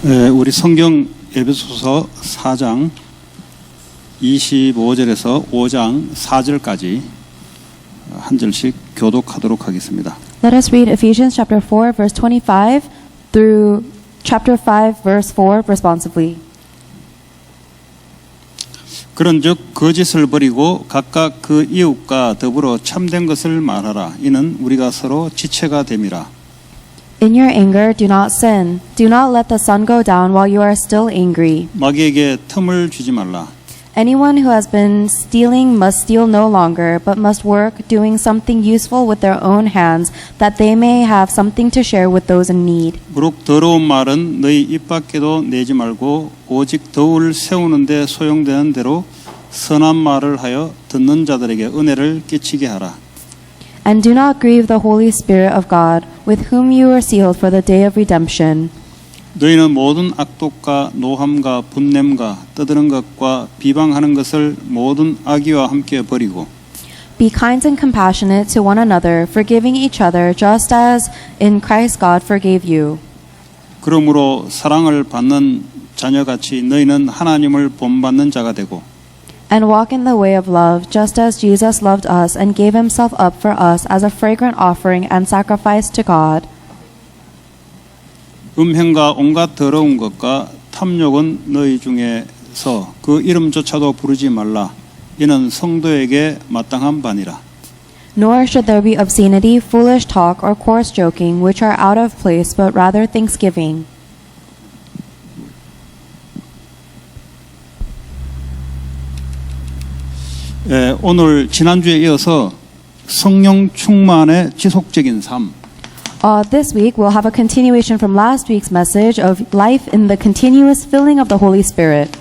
우리 성경 에베소서 4장 25절에서 5장 4절까지 한 절씩 교독하도록 하겠습니다. Let us read Ephesians chapter 4 verse 25 through chapter 5 verse 4 responsively. 그런즉 거짓을 버리고 각각 그 이웃과 더불어 참된 것을 말하라. 이는 우리가 서로 지체가 됨이라. In your anger do not sin. Do not let the sun go down while you are still angry. 마귀에게 틈을 주지 말라. Anyone who has been stealing must steal no longer, but must work doing something useful with their own hands, that they may have something to share with those in need. 무릇 더러운 말은 너희 입 밖에도 내지 말고 오직 덕을 세우는데 소용되는 대로 선한 말을 하여 듣는 자들에게 은혜를 끼치게 하라. And do not grieve the Holy Spirit of God, with whom you were sealed for the day of redemption. 너희는 모든 악독과 노함과 분냄과 떠드는 것과 비방하는 것을 모든 악의와 함께 버리고 Be kind and compassionate to one another, forgiving each other, just as in Christ God forgave you. 그러므로 사랑을 받는 자녀같이 너희는 하나님을 본받는 자가 되고 And walk in the way of love, just as Jesus loved us and gave himself up for us as a fragrant offering and sacrifice to God. 음행과 온갖 더러운 것과 탐욕은 너희 중에서 그 이름조차도 부르지 말라. 이는 성도에게 마땅한 바니라. Nor should there be obscenity, foolish talk, or coarse joking, which are out of place, but rather thanksgiving. 오늘 지난주에 이어서 성령 충만의 지속적인 삶. This week we'll have a continuation from last week's message of life in the continuous filling of the Holy Spirit.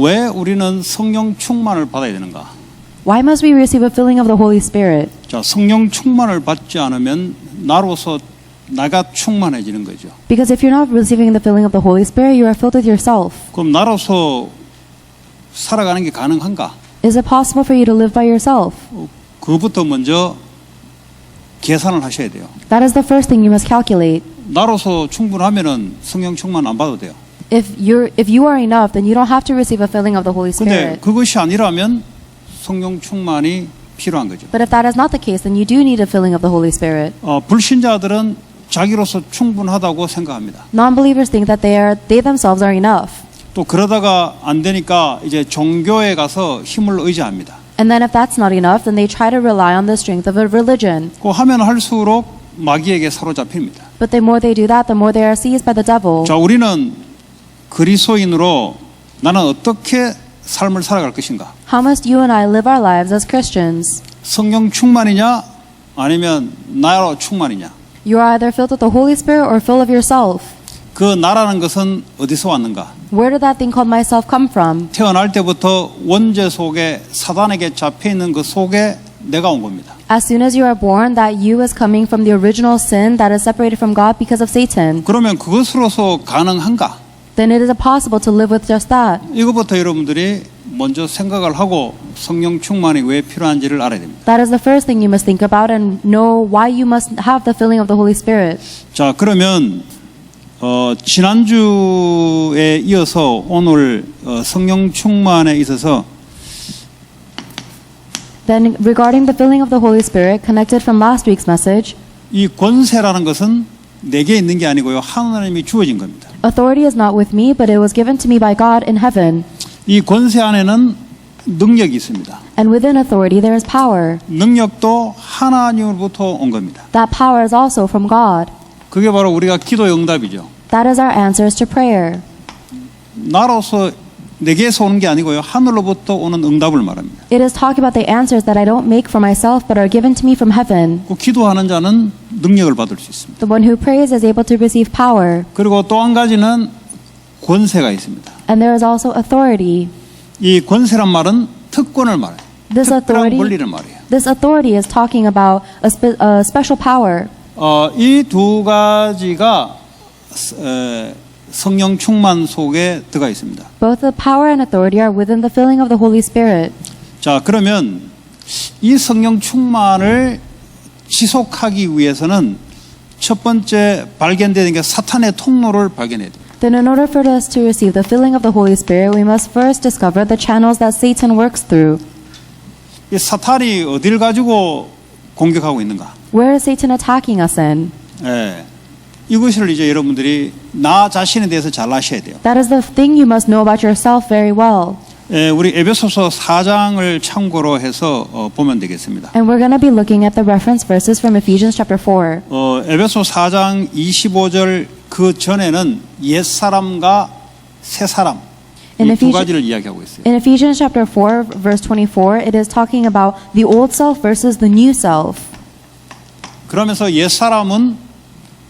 왜 우리는 성령 충만을 받아야 되는가? Why must we receive a filling of the Holy Spirit? 자, 성령 충만을 받지 않으면 나로서 나가 충만해지는 거죠. Because if you're not receiving the filling of the Holy Spirit, you are filled with yourself. 그럼 나로서 살아가는 게 가능한가? Is it possible for you to live by yourself? 그것부터 먼저 계산을 하셔야 돼요. That is the first thing you must calculate. 나로서 충분하면은 성령 충만 안 받아도 돼요. If you are enough, then you don't have to receive a filling of the Holy 근데 Spirit. 그것이 아니라면 성령 충만이 필요한 거죠. But if that is not the case, then you do need a filling of the Holy Spirit. 불신자들은 자기로서 충분하다고 생각합니다. Non-believers think that they themselves are enough. 또 그러다가 안 되니까 이제 종교에 가서 힘을 의지합니다. And then if that's not enough, then they try to rely on the strength of a religion. 그 하면 할수록 마귀에게 사로잡힙니다. But the more they do that, the more they are seized by the devil. 자, 우리는 그리스도인으로 나는 어떻게 삶을 살아갈 것인가? How must you and I live our lives as Christians? 성령 충만이냐 아니면 나로 충만이냐? You are either filled with the Holy Spirit or full of yourself. 그 나라는 것은 어디서 왔는가? Where did that thing called myself come from? 태어날 때부터 원죄 속에 사단에게 잡혀 있는 그 속에 내가 온 겁니다. As soon as you are born, that you is coming from the original sin that is separated from God because of Satan. 그러면 그것으로서 가능한가? Then it is impossible to live with just that. 이것부터 여러분들이 먼저 생각을 하고 성령 충만이 왜 필요한지를 알아야 됩니다. That is the first thing you must think about and know why you must have the filling of the Holy Spirit. 자, 그러면 지난주에 이어서 오늘 성령 충만에 있어서 Then regarding the filling of the Holy Spirit, connected from last week's message, 이 권세라는 것은 내게 있는 게 아니고요. 하나님이 주어진 겁니다. authority is not with me, but it was given to me by God in heaven. 이 권세 안에는 능력이 있습니다. And within authority there is power. 능력도 하나님으로부터 온 겁니다. That power is also from God. 그게 바로 우리가 기도의 응답이죠. That is our answers to prayer. 나로서 내게서 오는 게 아니고요. 하늘로부터 오는 응답을 말합니다. It is talking about the answers that I don't make for myself, but are given to me from heaven. 그 기도하는 자는 능력을 받을 수 있습니다. The one who prays is able to receive power. 그리고 또 한 가지는 권세가 있습니다. And there is also authority. 이 권세란 말은 특권을 말해요. This 특별한 authority, 권리를 말해요. this authority is talking about a special power. 이 두 가지가 성령 충만 속에 들어가 있습니다. Both the power and authority are within the filling of the Holy Spirit. 자, 그러면 이 성령 충만을 지속하기 위해서는 첫 번째 발견되는 게 사탄의 통로를 발견해야 돼요. Then in order for us to receive the filling of the Holy Spirit, we must first discover the channels that Satan works through. 이 사탄이 어디를 가지고 공격하고 있는가? Where is Satan attacking us in? 예. 이것을 이제 여러분들이 나 자신에 대해서 잘 아셔야 돼요. That is the thing you must know about yourself very well. 예, 우리 에베소서 4장을 참고로 해서 보면 되겠습니다. And we're going to be looking at the reference verses from Ephesians chapter 4. 에베소 4장 25절 그 전에는 옛사람과 새사람 In 이 두 Ephes- 가지를 이야기하고 있어요. In Ephesians chapter 4 verse 24, it is talking about the old self versus the new self. 그러면서 옛사람은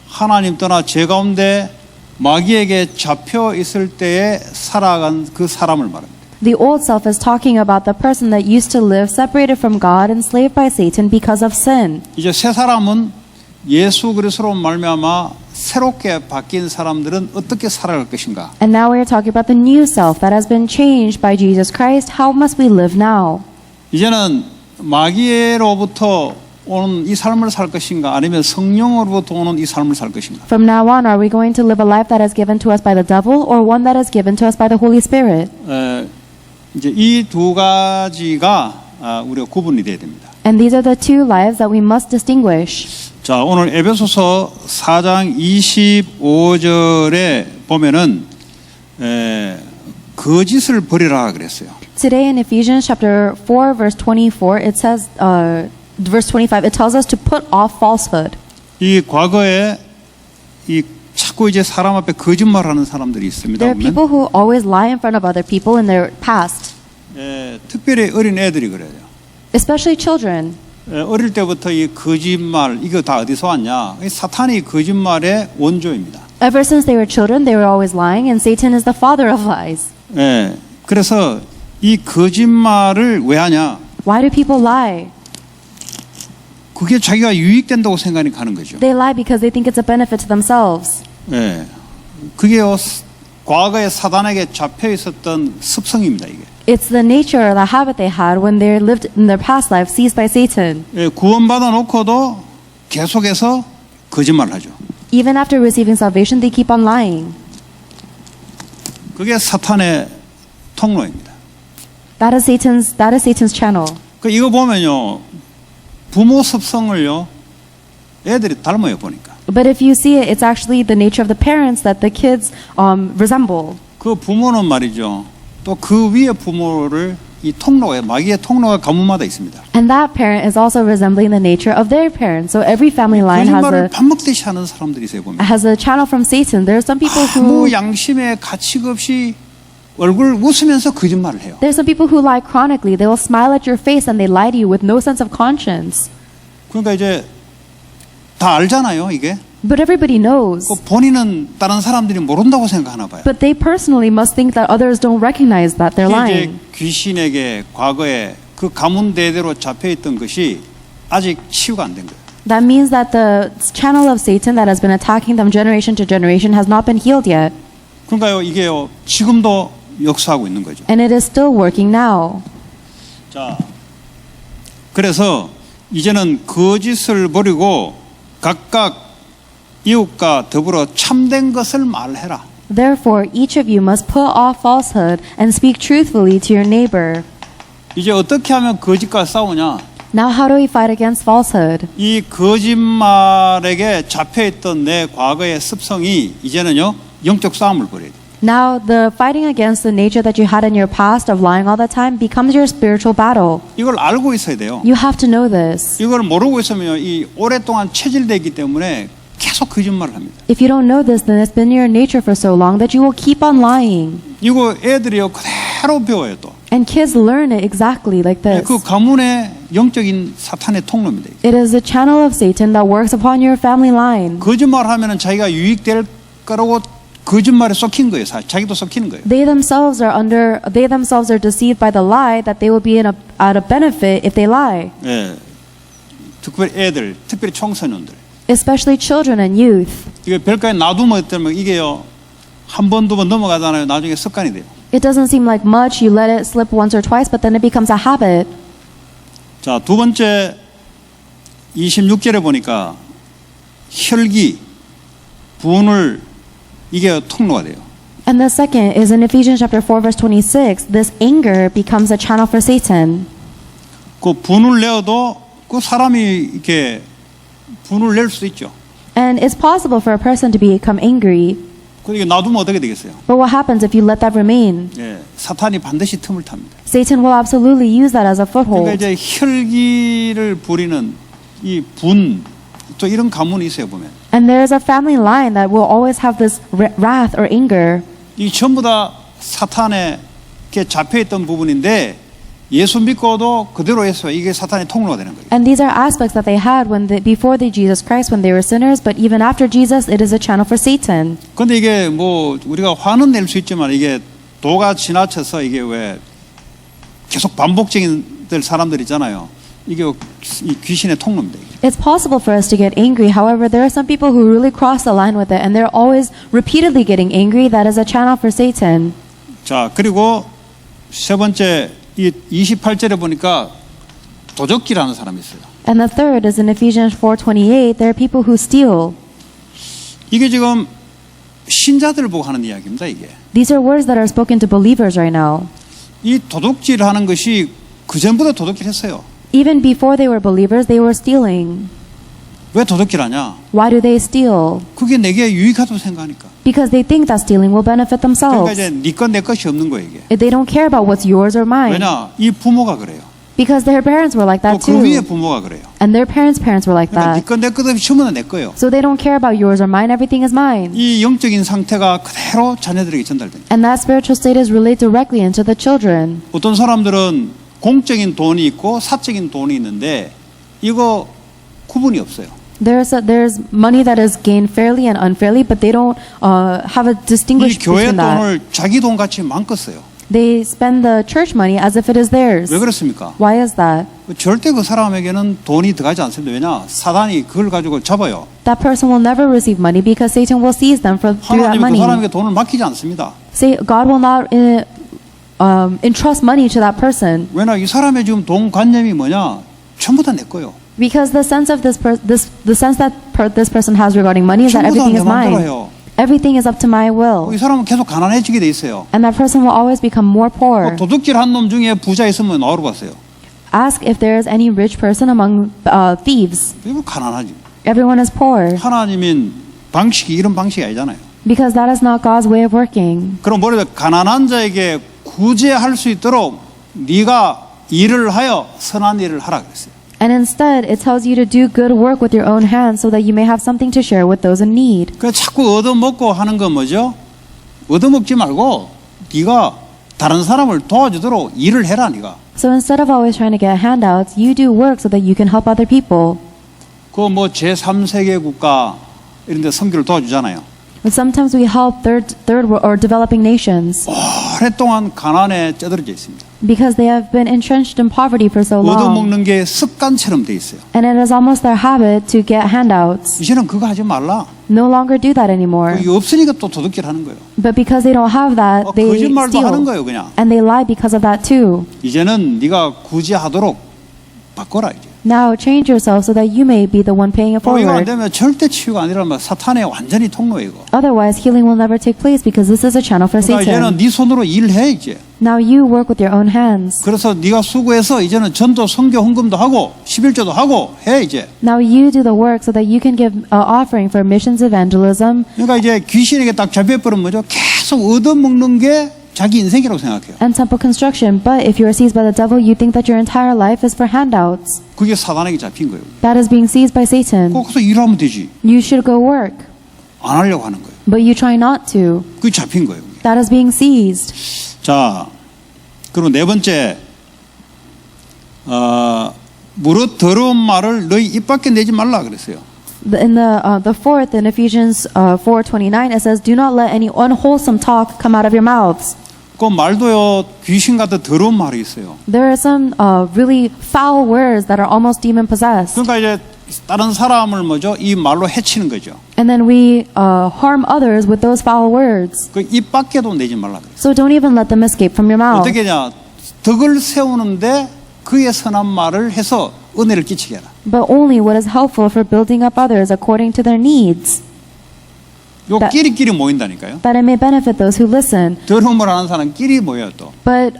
하나님 떠나 죄 가운데 마귀에게 잡혀 있을 때에 살아간 그 사람을 말합니다. The old self is talking about the person that used to live separated from God, enslaved by Satan because of sin. 이제 새 사람은 예수 그리스도로 말미암아 새롭게 바뀐 사람들은 어떻게 살아갈 것인가? And now we are talking about the new self that has been changed by Jesus Christ. How must we live now? 이제는 마귀로부터 오는 이 삶을 살 것인가 아니면 성령으로부터 오는 이 삶을 살 것인가? From now on, are we going to live a life that is given to us by the devil or one that is given to us by the Holy Spirit? 이제 이 두 가지가 우리가 구분이 돼야 됩니다. And these are the two lives that we must distinguish. 자, 오늘 에베소서 4장 25절에 보면은 거짓을 버리라 그랬어요. Today in Ephesians chapter 4 verse 24, it says, verse 25, it tells us to put off falsehood. 이 과거에 이 자꾸 이제 사람 앞에 거짓말하는 사람들이 있습니다. There are 보면. people who always lie in front of other people in their past, 특별히 어린 애들이 그래요. especially children. 어릴 때부터 이 거짓말 이거 다 어디서 왔냐? 이 사탄이 거짓말의 원조입니다. Ever since they were children, they were always lying, and Satan is the father of lies. 그래서 이 거짓말을 왜 하냐? Why do people lie? 그게 자기가 유익된다고 생각이 가는 거죠. They lie because they think it's a benefit to themselves. 그게요 과거에 사단에게 잡혀 있었던 습성입니다. 이게. It's the nature, the habit they had when they lived in their past life, seized by Satan. 구원받아 놓고도 계속해서 거짓말을 하죠. Even after receiving salvation, they keep on lying. 그게 사탄의 통로입니다. That is Satan's channel. 그 이거 보면요 부모 습성을요 애들이 닮아요 보니까. But if you see it, it's actually the nature of the parents that the kids resemble. 그 부모는 말이죠. 또 그 위에 부모를 이 통로에 마귀의 통로가 가문마다 있습니다. And that parent is also resembling the nature of their parents. So every family line 거짓말을 밥 먹듯이 하는 사람들이 있어요 보면. has a channel from Satan. There are some people 아무 who 양심의 가책 없이 얼굴 웃으면서 거짓말을 해요. there's some people who lie chronically. They will smile at your face and they lie to you with no sense of conscience. 그러니까 이제 다 알잖아요 이게. But everybody knows. 그 본인은 다른 사람들이 모른다고 생각하나 봐요. But they personally must think that others don't recognize that they're 이제 lying. 귀신에게 과거에 그 가문 대대로 잡혀 있던 것이 아직 치유가 안 된 거예요. That means that the channel of Satan that has been attacking them generation to generation has not been healed yet. 그러니까요 이게요 지금도 역사하고 있는 거죠. And it is still working now. 자, 그래서 이제는 거짓을 버리고 각각 이웃과 더불어 참된 것을 말해라. Therefore, each of you must put off falsehood and speak truthfully to your neighbor. 이제 어떻게 하면 거짓과 싸우냐? Now, how do we fight against falsehood? 이 거짓말에게 잡혀있던 내 과거의 습성이 이제는요 영적 싸움을 벌여야 돼. Now, the fighting against the nature that you had in your past of lying all the time becomes your spiritual battle. 이걸 알고 있어야 돼요. You have to know this. 이걸 모르고 있으면 이 오랫동안 체질되기 때문에 계속 거짓말을 합니다. If you don't know this, then it's been your nature for so long that you will keep on lying. 이거 애들이요 그대로 배워요 또. And kids learn it exactly like this. 그 가문의 영적인 사탄의 통로입니다. It is the channel of Satan that works upon your family line. 거짓말하면은 자기가 유익될 거라고 거짓말에 속힌 거예요. 자기도 속히는 거예요. They themselves are deceived by the lie that they will be at a benefit if they lie. 특별히 애들, 특별히 청소년들. Especially children and youth. 이게 별까지 놔두면 이게요 한 번 두 번 넘어가잖아요. 나중에 습관이 돼요. It doesn't seem like much. You let it slip once or twice, but then it becomes a habit. 자, 두 번째 26절에 보니까 혈기, 분을 이게 통로가 돼요. And the second is in Ephesians chapter 4 verse 26. This anger becomes a channel for Satan. 그 분을 내어도 그 사람이 이렇게 분을 낼 수도 있죠. And it's possible for a person to become angry. 그러니까 놔두면 어떻게 되겠어요? But what happens if you let that remain? 예, 사탄이 반드시 틈을 탑니다. Satan will absolutely use that as a 그러니까 foothold. 이제 혈기를 부리는 이 분, 또 이런 가문이 있어요 보면. And there is a family line that will always have this wrath or anger. 이 전부 다 사탄에게 잡혀있던 부분인데 예수 믿고도 그대로 해서 이게 사탄의 통로가 되는 거예요. And these are aspects that they had before Jesus Christ when they were sinners, but even after Jesus, it is a channel for Satan. 근데 이게 뭐 우리가 화는 낼 수 있지만 이게 도가 지나쳐서 이게 왜 계속 반복적인 사람들 있잖아요. 이게 이 귀신의 통로입니다. 이게. It's possible for us to get angry. However, there are some people who really cross the line with it, and they're always repeatedly getting angry. That is a channel for Satan. 자, 그리고 세 번째 이 28절에 보니까 도적질하는 사람이 있어요. And the third is in Ephesians 4:28. There are people who steal. 이게 지금 신자들을 보고 하는 이야기입니다. 이게 These are words that are spoken to believers right now. 이 도둑질하는 것이 그 전부터 도둑질했어요. Even before they were believers, they were stealing. 왜 도둑질하냐? Why do they steal? 그게 내게 유익하다고 생각하니까. Because they think that stealing will benefit 그러니까 themselves. 이제 네 것 내 것이 없는 거예요 이게. They don't care about what's yours or mine. 왜냐? 이 부모가 그래요. Because their parents were like 또 that 그 위에 too. 부모가 그래요. And their parents' parents were like 그러니까 네 that. 것 내 것 없이 전부 다 내 거예요. So they don't care about yours or mine. Everything is mine. 이 영적인 상태가 그대로 자녀들에게 전달됩니다. And that spiritual status relates directly into the children. 어떤 사람들은 공적인 돈이 있고 사적인 돈이 있는데 이거 구분이 없어요. There's money that is gained fairly and unfairly, but they don't have a 이 distinguish 교회 between that. 돈을 자기 돈 같이 마음껏 써요. They spend the church money as if it is theirs. 왜 그렇습니까? Why is that? 절대 그 사람에게는 돈이 들어가지 않습니다. 왜냐? 사단이 그걸 가지고 잡아요. That person will never receive money because Satan will seize them through that 하나님이 그 money. 사람에게 돈을 맡기지 않습니다. Say God will not entrust money to that person 왜냐? 이 사람의 지금 돈 관념이 뭐냐? 전부 다 내 거요. because the sense of the sense that this person has regarding money is that 전부 다 everything 내 is 마음대로 mine. 해요. Everything is up to my will. 이 사람은 계속 가난해지게 돼 있어요. And that person will always become more poor. 도둑질 한 놈 중에 부자 있으면 나오러 봤어요. Ask if there is any rich person among thieves. 이거 가난하지. Everyone is poor 하나님인 방식이 이런 방식이 아니잖아요. because that is not God's way of working. 그럼 뭐래도 가난한 자에게 구제할 수 있도록 네가 일을 하여 선한 일을 하라 그랬어요. And instead, it tells you to do good work with your own hands so that you may have something to share with those in need. 그 자꾸 얻어먹고 하는 건 뭐죠? 얻어먹지 말고 네가 다른 사람을 도와주도록 일을 해라 네가. So instead of always trying to get handouts, you do work so that you can help other people. 그 뭐 제3세계 국가 이런 데 선교를 도와주잖아요. But sometimes we help third or developing nations 오랫동안 가난에 쩌들어져 있습니다. because they have been entrenched in poverty for so long. 얻어먹는 게 습관처럼 돼 있어요. And it is almost their habit to get handouts. 이제는 그거 하지 말라. No longer do that anymore. 이게 없으니까 또 도둑질 하는 거예요. But because they don't have that, they 거짓말도 하는 steal. 거예요 그냥. And they lie because of that too. 이제는 네가 구제하도록 바꿔라 이제. Now change yourself so that you may be the one paying it 이거 안 forward. 되면 절대 치유가 아니라면 사탄의 완전히 통로예요 이거. Otherwise, healing will never take place because this is a channel for 그러니까 이제는 Satan. 네 손으로 일해 이제. Now you work with your own hands. 그래서 네가 수고해서 이제는 전도 선교 헌금도 하고 11조도 하고 해 이제. Now you do the work so that you can give an offering for missions evangelism. 그러니까 이제 귀신에게 딱 잡혀버리면 뭐죠? 계속 얻어먹는 게 자기 인생이라고 생각해요. And temple construction. But if you are seized by the devil, you think that your entire life is for handouts. 그게 사단에게 잡힌 거예요. That is being seized by Satan. 거기서 일하면 되지. You should go work, 안 하려고 하는 거예요. but you try not to. 그게 잡힌 거예요. That is being seized. 자, 그리고 네 번째, 무릇 더러운 말을 너희 입 밖에 내지 말라 그랬어요. In the fourth in Ephesians 4:29, it says, "Do not let any unwholesome talk come out of your mouths." 그 말도요 귀신 같은 더러운 말이 있어요. There are some really foul words that are almost demon possessed. 그러니까 이제 다른 사람을 뭐죠? 이 말로 해치는 거죠. And then we harm others with those foul words. 그 입 밖에도 내지 말라 그래요. So don't even let them escape from your mouth. 어떻게 하냐? 덕을 세우는데 그의 선한 말을 해서 은혜를 끼치게 해라. But only what is helpful for building up others according to their needs, 요 끼리끼리 모인다니까요. that it may benefit those who listen. 더러운 말 하는 사람끼리 모여요 또. But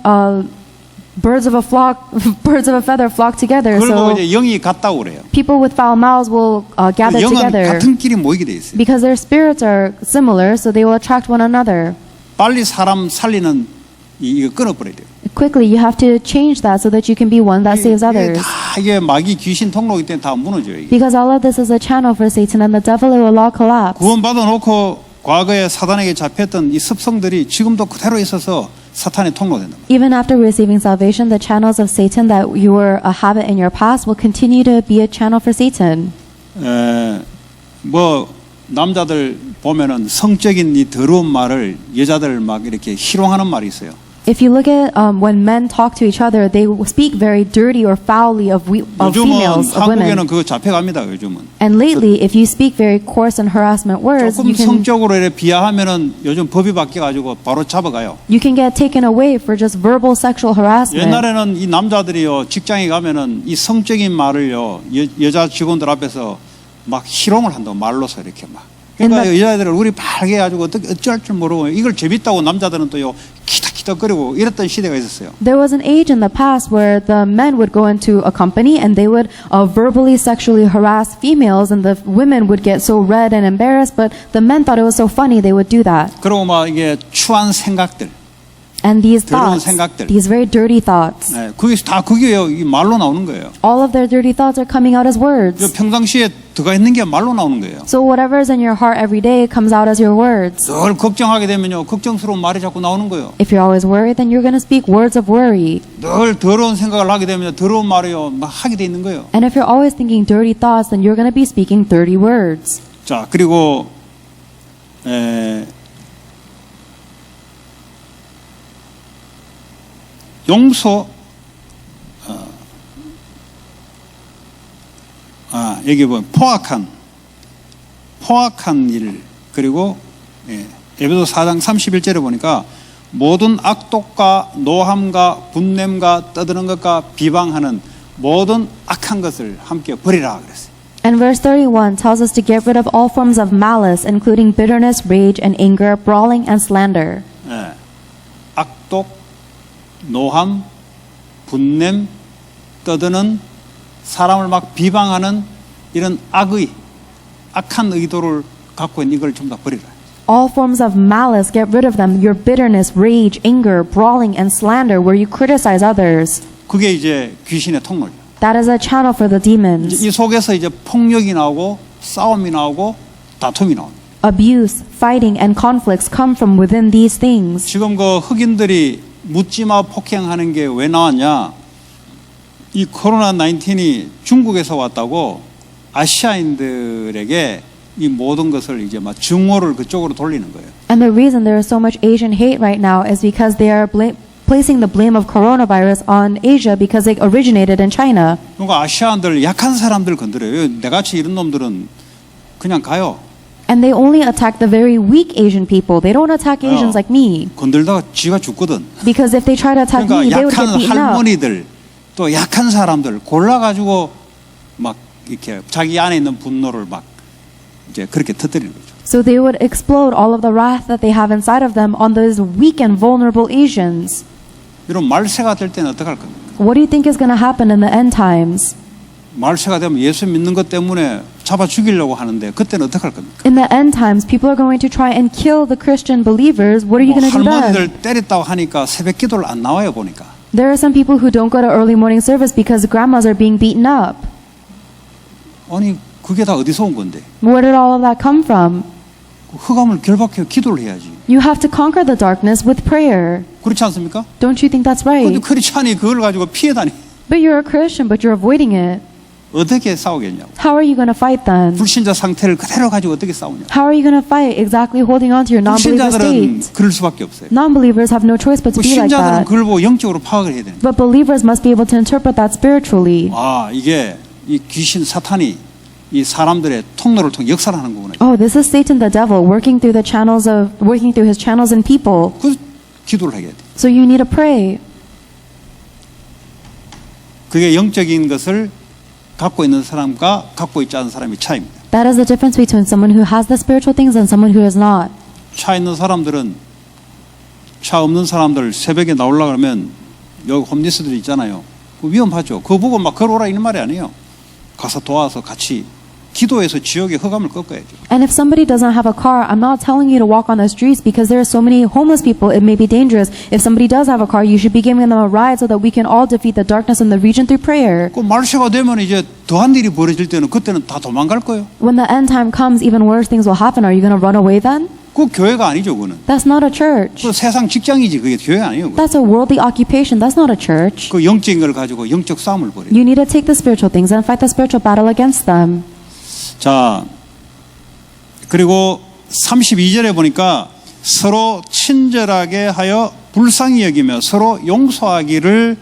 birds of a feather flock together. 그걸 보고 So 이제 영이 같다고 그래요. people with foul mouths will gather 영은 together 같은 끼리 모이게 돼 있어요. because their spirits are similar, so they will attract one another. 빨리 사람 살리는 이거 끊어버려야 돼요. Quickly, you have to change that so that you can be one that saves others. 이게 마귀 귀신 통로이기 때문에 다 무너져요. 이게. Because all of this is a channel for Satan, and the devil will all collapse. 구원받아 놓고 과거에 사단에게 잡혔던 이 습성들이 지금도 그대로 있어서 사탄의 통로된다. Even after receiving salvation, the channels of Satan that you were a habit in your past will continue to be a channel for Satan. 뭐 남자들 보면은 성적인 이 더러운 말을 여자들 막 이렇게 희롱하는 말이 있어요. If you look at when men talk to each other, they will speak very dirty or foully of 요즘은 females, of women. 한국에는 그거 잡혀갑니다. 요즘은. And lately, if you speak very coarse and harassment words, 조금 you 성적으로 이렇게 비하하면은 요즘 법이 바뀌어가지고 바로 잡아가요. can get taken away for just verbal sexual harassment. 옛날에는 이 남자들이요 직장에 가면은 이 성적인 말을요 여자 직원들 앞에서 막 희롱을 한다고 말로서 이렇게 막. 그러니까 여자들 얼굴이 빨개 가지고 어쩔 줄 모르고 이걸 재밌다고 남자들은 또요 키덕키덕거리고 이랬던 시대가 있었어요. There was an age in the past where the men would go into a company and they would verbally sexually harass females, and the women would get so red and embarrassed, but the men thought it was so funny they would do that. 그리고 막 이게 추한 생각들, And these 더러운 thoughts, 생각들. these very dirty thoughts, 그게 다 그게요 이 말로 나오는 거예요. all of their dirty thoughts are coming out as words. 평상시에 들어가 있는 게 말로 나오는 거예요. So whatever is in your heart every day comes out as your words. 늘 걱정하게 되면요 걱정스러운 말이 자꾸 나오는 거예요. If you're always worried, then you're going to speak words of worry. 늘 더러운 생각을 하게 되면 더러운 말이요 막 하게 돼 있는 거예요. And if you're always thinking dirty thoughts, then you're going to be speaking dirty words. 자 그리고 용서 여기 보면 포악한 일 그리고 에베소 4장 31절에 보니까 모든 악독과 노함과 분냄과 떠드는 것과 비방하는 모든 악한 것을 함께 버리라 그랬어요. And verse 31 tells us to get rid of all forms of malice, including bitterness, rage, and anger, brawling, and slander. 악독, 노함, 분냄, 떠드는 사람을 막 비방하는 이런 악한 의도를 갖고 있는 이걸 좀 다 버리라. All forms of malice, get rid of them. Your bitterness, rage, anger, brawling, and slander, where you criticize others. 그게 이제 귀신의 통로예요. That is a channel for the demons. 이 속에서 이제 폭력이 나오고 싸움이 나오고 다툼이 나옵니다. Abuse, fighting, and conflicts come from within these things. 지금 그 흑인들이 묻지마 폭행하는 게 왜 나왔냐? 이 코로나 19이 중국에서 왔다고 아시아인들에게 이 모든 것을 이제 막 증오를 그쪽으로 돌리는 거예요. And the reason there is so much Asian hate right now is because they are placing the blame of coronavirus on Asia because it originated in China. 그러니까 아시아인들 약한 사람들 건드려요. 내같이 이런 놈들은 그냥 가요. And they only attack the very weak Asian people. They don't attack Asians like me. 건들다가 지가 죽거든. Because if they try to attack 그러니까 me, they would 약한 get beaten up. 할머니들 또 약한 사람들 골라가지고 막 이렇게 자기 안에 있는 분노를 막 이제 그렇게 터뜨리는 거죠. So they would explode all of the wrath that they have inside of them on those weak and vulnerable Asians. 이런 말세가 될 때는 어떡할 겁니까? What do you think is going to happen in the end times? 말세가 되면 예수 믿는 것 때문에 잡아 죽이려고 하는데 그때는 어떡할 겁니까? In the end times, people are going to try and kill the Christian believers. What are you going to do then? 할머니들 때렸다고 하니까 새벽 기도를 안 나와요 보니까. There are some people who don't go to early morning service because grandmas are being beaten up. 아니 그게 다 어디서 온 건데? Where did all of that come from? 흑암을 결박해 기도를 해야지. You have to conquer the darkness with prayer. 그렇지 않습니까? Don't you think that's 근데 right? 크리스찬이 그걸 가지고 피해 다니. But you're a Christian, but you're avoiding it. 어떻게 싸우겠냐고. How are you going to fight then? 불신자 상태를 그대로 가지고 어떻게 싸우냐. How are you going to fight exactly holding on to your non-believer 불신자들은 state? 그럴 수밖에 없어요. Non-believers have no choice but to be like 신자들은 that. 그걸 보고 영적으로 파악을 해야 됩니다. But believers must be able to interpret that spiritually. 이게 이 귀신 사탄이 이 사람들의 통로를 통해 역사를 하는 거구나. Oh, this is Satan the devil working through his channels and people. 그 기도를 하게 돼. So you need to pray. 그게 영적인 것을 갖고 있는 사람과 갖고 있지 않은 사람의 차이입니다. That is the difference between someone who has the spiritual things and someone who has not. 차 있는 사람들은 차 없는 사람들 새벽에 나오려고 하면 여기 홈리스들이 있잖아요. 위험하죠. 그거 보고 막 걸어오라 이런 말이 아니에요. 가서 도와서 같이 기도해서 지옥의 흑암을 꺾어야죠. And if somebody doesn't have a car, I'm not telling you to walk on the streets because there are so many homeless people. It may be dangerous. If somebody does have a car, you should be giving them a ride so that we can all defeat the darkness in the region through prayer. 그 말세가 되면 이제 더한 일이 벌어질 때는 그때는 다 도망갈 거예요. When the end time comes, even worse things will happen. Are you going to run away then? 그 교회가 아니죠, 그거는. That's not a church. 그 세상 직장이지 그게 교회 아니에요. 그거. That's a worldly occupation. That's not a church. 그 영적인 걸 가지고 영적 싸움을 벌여요. You need to take the spiritual things and fight the spiritual battle against them. 자, 그리고 32절에 보니까 서로 친절하게 하여 불쌍히 여기며 서로 용서하기를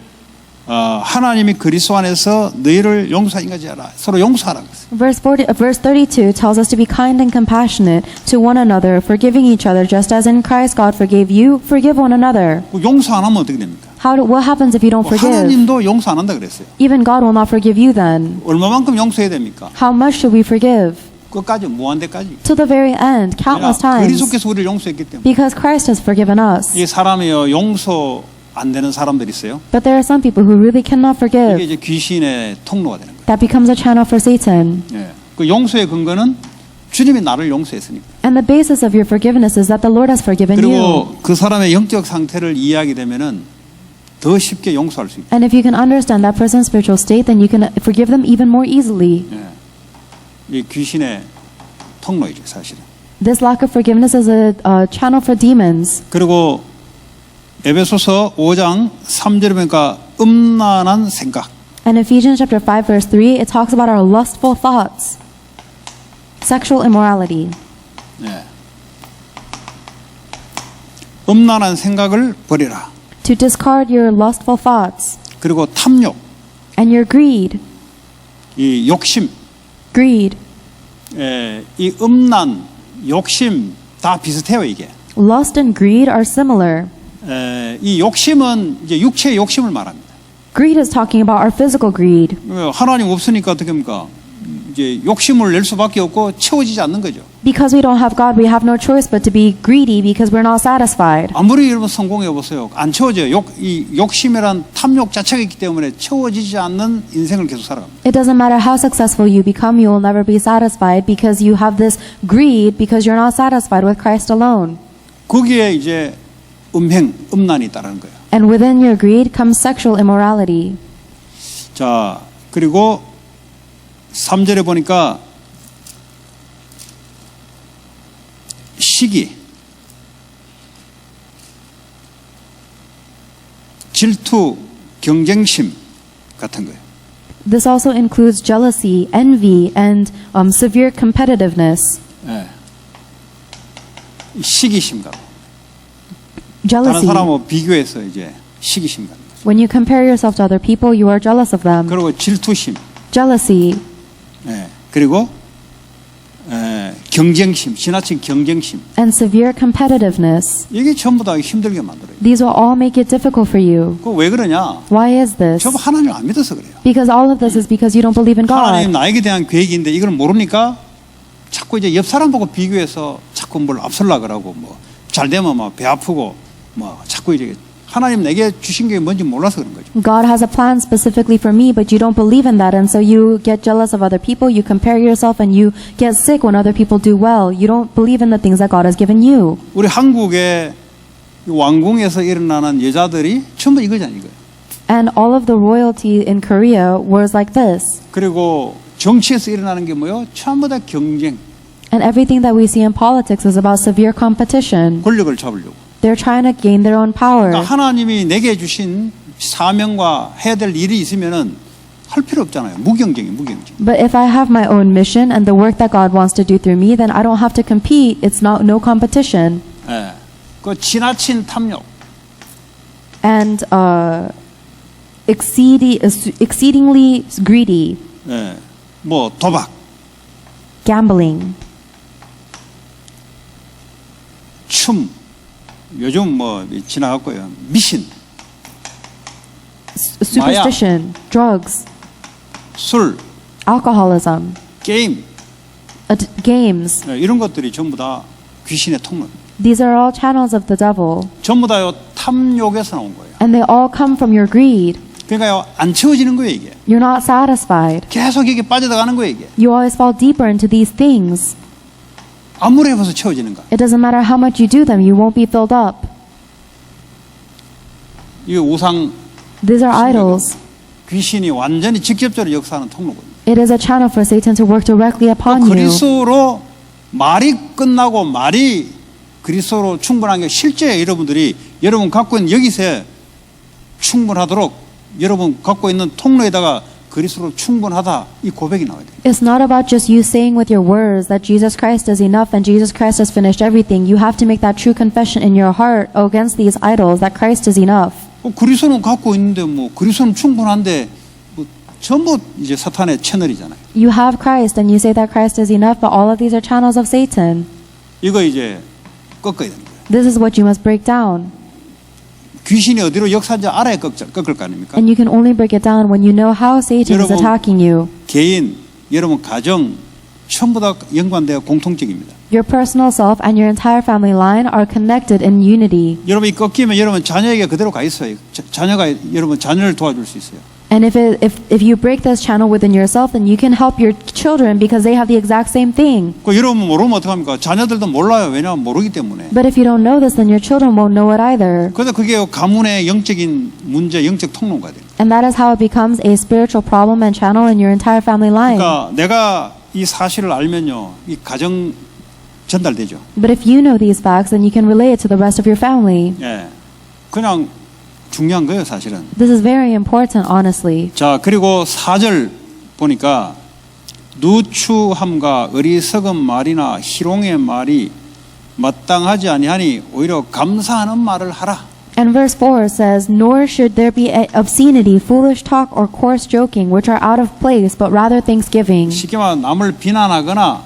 하나님이 그리스도 안에서 너희를 용서한 것이 알아. 서로 용서하라고 했어요. Verse 32 tells us to be kind and compassionate to one another, forgiving each other, just as in Christ God forgave you, forgive one another. 그 용서 안 하면 어떻게 됩니까? What happens if you don't forgive? 하나님도 용서 안 한다 그랬어요. Even God will not forgive you then. 얼마만큼 용서해야 됩니까? How much should we forgive? 끝까지 무한대까지. To the very end, countless times. 그리스도께서 우리를 용서했기 때문에. Because Christ has forgiven us. 이 사람이요 용서 안 되는 사람들이 있어요. But there are some people who really cannot 이게 forgive. 이제 귀신의 통로가 되는 거예요. That becomes a channel for Satan. 예. 그 용서의 근거는 주님이 나를 용서했으니까. And the basis of your forgiveness is that the Lord has forgiven you. 그리고 그 사람의 영적 상태를 이해하게 되면은 더 쉽게 용서할 수 있다. And if you can understand that person's spiritual state, then you can forgive them even more easily. 예. 이 귀신의 통로이죠, 사실은. This lack of forgiveness is a channel for demons. 그리고 에베소서 5장 3절에 보니까 음란한 생각. And Ephesians chapter 5 verse 3, it talks about our lustful thoughts. Sexual immorality. 예. 음란한 생각을 버리라. To discard your lustful thoughts. 그리고 탐욕, And your greed. 이 욕심, Greed. 이 음란, 욕심 다 비슷해요 이게. Lust and greed are similar. 이 욕심은 이제 육체의 욕심을 말합니다. Greed is talking about our physical greed. 하나님 없으니까 어떻게 합니까? 이제 욕심을 낼 수밖에 없고 채워지지 않는 거죠. Because we don't have God, we have no choice but to be greedy because we're not satisfied. 아무리 여러분 성공해 보세요. 안 채워져요. 이 욕심이란 탐욕 자체가 있기 때문에 채워지지 않는 인생을 계속 살아갑니다. It doesn't matter how successful you become, you will never be satisfied because you have this greed because you're not satisfied with Christ alone. 거기에 이제 음란이 따르는 거예요. And within your greed comes sexual immorality. 자, 그리고 3절에 보니까 시기, 질투, 경쟁심 같은 거예요. This also includes jealousy, envy, and severe competitiveness. 예. 시기심 같은. 다른 Jealousy. 사람하고 비교해서 이제 시기심 같은 거죠. When you compare yourself to other people, you are jealous of them. 그리고 질투심, Jealousy. 예. 그리고 경쟁심, 지나친 경쟁심. And severe competitiveness. 이게 전부 다 힘들게 만들어요. These will all make it difficult for you. 그 왜 그러냐? Why is this? 전부 하나님을 안 믿어서 그래요. Because all of this is because you don't believe in 하나님 God. 나에게 대한 계획인데 이걸 모르니까 자꾸 이제 옆 사람 보고 비교해서 자꾸 뭘 앞설라 그러고 뭐 잘 되면 막 배 아프고 뭐 자꾸 이제 하나님 내게 주신 게 뭔지 몰라서 그런 거죠. God has a plan specifically for me, but you don't believe in that, and so you get jealous of other people, you compare yourself, and you get sick when other people do well. You don't believe in the things that God has given you. 우리 한국의 왕궁에서 일어나는 여자들이 전부 이거잖아요. 이거. And all of the royalty in Korea was like this. 그리고 정치에서 일어나는 게 뭐요? 전부 다 경쟁, And everything that we see in politics is about severe competition. 권력을 잡으려고. They're trying to gain their own power. 그러니까 하나님이 내게 주신 사명과 해야 될 일이 있으면은 할 필요 없잖아요. 무경쟁이 무경쟁. But if I have my own mission and the work that God wants to do through me, then I don't have to compete. It's not no competition. 예. 그 지나친 탐욕. And exceedingly greedy. 예. 뭐 도박. gambling, 춤, 요즘 뭐 지나갔고요. 미신, superstition, drugs, 술, alcoholism, 게임 games. 이런 것들이 전부 다 귀신의 통로. These are all channels of the devil. 전부 다요 탐욕에서 나온 거예요. And they all come from your greed. 그러니까요 안 채워지는 거예요 이게. You're not satisfied. 계속 이게 빠져들어가는 거예요 이게. You always fall deeper into these things. 아무리 해봐서 채워지는가. It doesn't matter how much you do them, you won't be filled up. 이 우상 These are idols. 귀신이 완전히 직접적으로 역사하는 통로거든요. It is a channel for Satan to work directly upon you. 그리스도로 말이 끝나고 말이 그리스도로 충분한 게 실제 여러분들이 여러분 갖고 있는 여기서 충분하도록 여러분 갖고 있는 통로에다가 그리스도로 충분하다 이 고백이 나와야 돼요. It's not about just you saying with your words that Jesus Christ is enough and Jesus Christ has finished everything. You have to make that true confession in your heart against these idols that Christ is enough. 그리스도는 갖고 있는데 뭐 그리스도는 충분한데 뭐 전부 이제 사탄의 채널이잖아요. You have Christ and you say that Christ is enough, but all of these are channels of Satan. 이거 이제 꺾어야 되는 거예요. This is what you must break down. 귀신이 어디로 역사인지 알아야 꺾을 거 아닙니까? And you can only break it down when you know how Satan is 여러분, attacking you. 개인, 여러분 가정 전부 다 연관되어 공통적입니다. Your personal self and your entire family line are connected in unity. 여러분이 꺾이면 여러분 자녀에게 그대로 가 있어요. 자녀가 여러분 자녀를 도와줄 수 있어요. And if you break this channel within yourself, then you can help your children because they have the exact same thing. 그 여러분 모르면 어떡합니까? 자녀들도 몰라요. 왜냐하면 모르기 때문에. But if you don't know this, then your children won't know it either. 그런데 그게 가문의 영적인 문제, 영적 통로가 돼요. And that is how it becomes a spiritual problem and channel in your entire family line. 그러니까 내가 이 사실을 알면요, 이 가정 전달되죠. But if you know these facts, then you can relay it to the rest of your family. 예, 그냥 중요한 거예요, 사실은. This is very important, honestly. 자, 그리고 4절 보니까 누추함과 어리석은 말이나 희롱의 말이 마땅하지 아니하니 오히려 감사하는 말을 하라. And verse 4 says, Nor should there be obscenity, foolish talk, or coarse joking, which are out of place, but rather thanksgiving. 쉽게 말하면 남을 비난하거나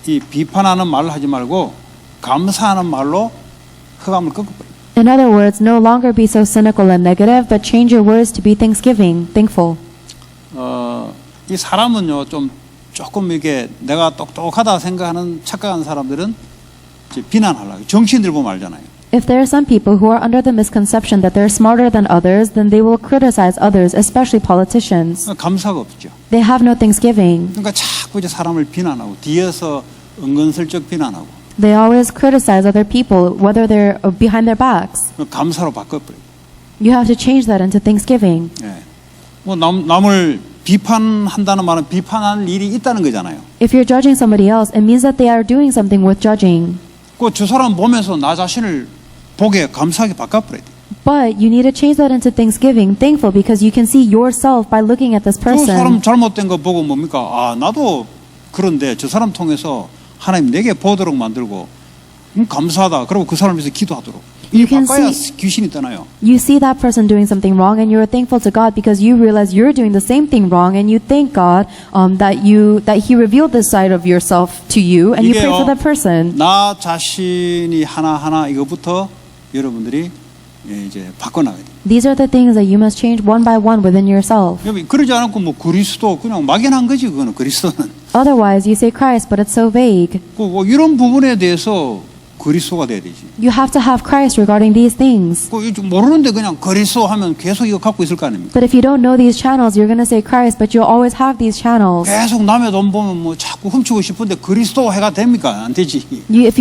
이 비판하는 말을 하지 말고 감사하는 말로 흑암을 꺾어버려. In other words, no longer be so cynical and negative, but change your words to be thankful. 이 사람은요, 조금 이게 내가 똑똑하다 생각하는 착각한 사람들은 이제 비난하려고. 정치인들 보면 알잖아요. If there are some people who are under the misconception that they're smarter than others, then they will criticize others, especially politicians. 감사가 없죠. They have no thanksgiving. 그러니까 자꾸 이제 사람을 비난하고 뒤에서 은근슬쩍 비난하고 They always criticize other people, whether they're behind their backs. 감사로 바꿔버려요. You have to change that into thanksgiving. 예. 뭐 남을 비판한다는 말은 비판할 일이 있다는 거잖아요. If you're judging somebody else, it means that they are doing something worth judging. 그 저 사람 보면서 나 자신을 보게 감사하게 바꿔버려야 돼. But you need to change that into thanksgiving, thankful, because you can see yourself by looking at this 그 사람 person. 잘못된 거 보고 뭡니까? 아, 나도 그런데 저 사람 통해서 하나님 내게 보도록 만들고 감사하다. 그리고 그 사람 위해서 기도하도록. You 이 can 바꿔야 see- 귀신이 떠나요. You see that person doing something wrong, and you're thankful to God because you realize you're doing the same thing wrong, and you thank God that He revealed this side of yourself to you, and you pray for that person. 나 자신이 하나하나 이거부터 여러분들이 이제 바꿔나가야 돼요. These are the things that you must change one by one within yourself. 그러지 않고 뭐 그리스도 그냥 막연한 거지 그거는 그리스도는. Otherwise, you say Christ, but it's so vague. 뭐 이런 부분에 대해서 그리스도가 돼야 되지. You have to have Christ regarding these things. 모르는데 그냥 그리스도 하면 계속 이거 갖고 있을 거 아닙니까? But if you don't know these channels, you're going to say Christ, but you'll always have these channels. 계속 남의 돈 보면 뭐 자꾸 훔치고 싶은데 그리스도 해가 됩니까? 안 되지. If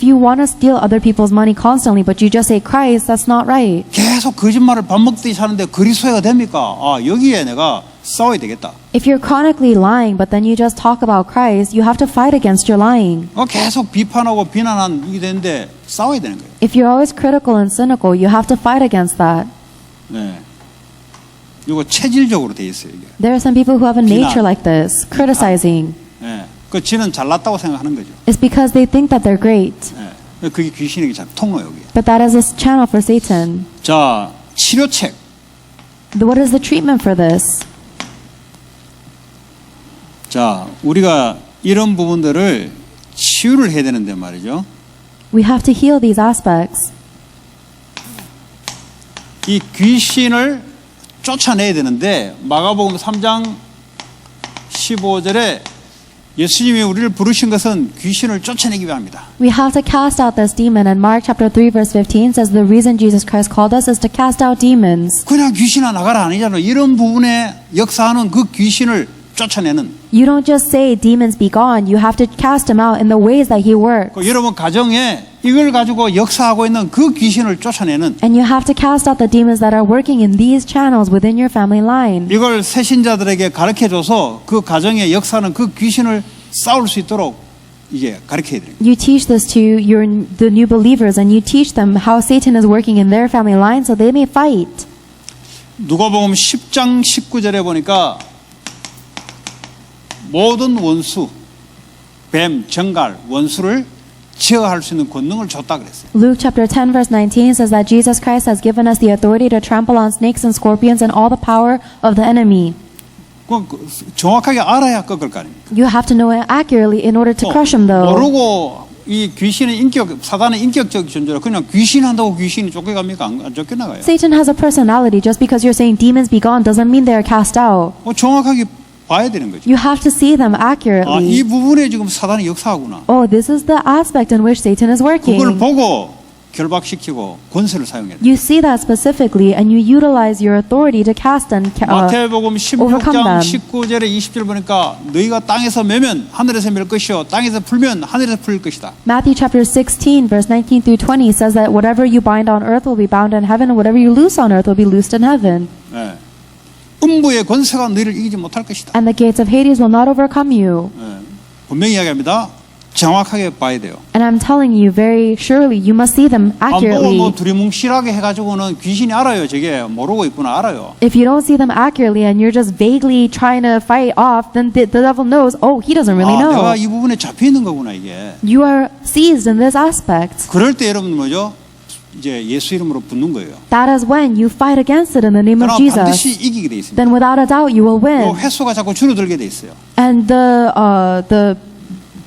you want to steal other people's money constantly, but you just say Christ, that's not right. 계속 거짓말을 밥 먹듯이 사는데 그리스도가 됩니까? 아, 여기에 내가 싸워야 되겠다. If you're chronically lying, but then you just talk about Christ, you have to fight against your lying. 계속 비판하고 비난한 이게 되는데 싸워야 되는 거예요. If you're always critical and cynical, you have to fight against that. 네. 이거 체질적으로 돼 있어요, 이게. There are some people who have a 비난. nature like this, criticizing. 네. 그 지는 잘났다고 생각하는 거죠. It's because they think that they're great. 네. 그게 귀신에게 참 통로 여기. But that is a channel for Satan. 자, 치료책. What is the treatment for this? 자, 우리가 이런 부분들을 치유를 해야 되는데 말이죠. We have to heal these aspects. 이 귀신을 쫓아내야 되는데 마가복음 3장 15절에 예수님이 우리를 부르신 것은 귀신을 쫓아내기 위함이다. We have to cast out this demon, and Mark chapter 3 verse 15 says the reason Jesus Christ called us is to cast out demons. 그냥 귀신아 나가라 아니잖아. 이런 부분에 역사하는 그 귀신을 쫓아내는. You don't just say demons be gone, you have to cast them out in the ways that he works. 그 여러분 가정에 이걸 가지고 역사하고 있는 그 귀신을 쫓아내는. And you have to cast out the demons that are working in these channels within your family line. 이걸 새신자들에게 가르쳐줘서 그 가정에 역사하는 그 귀신을 싸울 수 있도록 이게 가르쳐야 돼요. You teach this to the new believers, and you teach them how Satan is working in their family line so they may fight. 누가복음 10장 19절에 보니까 모든 원수, 뱀, 정갈, 원수를 제어할 수 있는 권능을 줬다 그랬어요. Luke chapter 10 verse 19 says that Jesus Christ has given us the authority to trample on snakes and scorpions and all the power of the enemy. 정확하게 알아야 꺾을 거 아닙니까? You have to know it accurately in order to crush him though. 모르고 이 귀신의 사단의 인격적 존재라 그냥 귀신 한다고 귀신이 쫓겨갑니까? 안 쫓겨나가요. Satan has a personality. Just because you're saying demons be gone doesn't mean they're cast out. 정확하게 봐야 되는 거죠. You have to see them accurately. 이 부분에 지금 사단이 역사하구나. Oh, this is the aspect in which Satan is working. 그걸 보고 결박시키고 권세를 사용해야 돼. You see that specifically, and you utilize your authority to cast and 마태복음 overcome 16장 them. 19절에 20절 보니까 너희가 땅에서 매면 하늘에서 맬 것이요 땅에서 풀면 하늘에서 풀릴 것이다. Matthew chapter 16 verse 19 through 20 says that whatever you bind on earth will be bound in heaven, and whatever you loose on earth will be loosed in heaven. 예. 음부의 권세가 너희를 이기지 못할 것이다. And the gates of Hades will not overcome you. 예. 분명히 이야기합니다. 정확하게 봐야 돼요. And I'm telling you very surely, you must see them 안 보고 accurately. 뭐 두리뭉실하게 해가지고는 귀신이 알아요. 저게 모르고 있구나 알아요. If you don't see them accurately and you're just vaguely trying to fight off, then the devil knows, oh, he doesn't really know. 내가 이 부분에 잡혀 있는 거구나 이게. You are seized in this aspect. 그럴 때 여러분 뭐죠? 이제 예수 이름으로 붙는 거예요. That is when you fight against it in the name of 그럼 반드시 Jesus. 이기게 돼 있습니다. Then without a doubt you will win. 횟수가 자꾸 줄어들게 돼 있어요. And the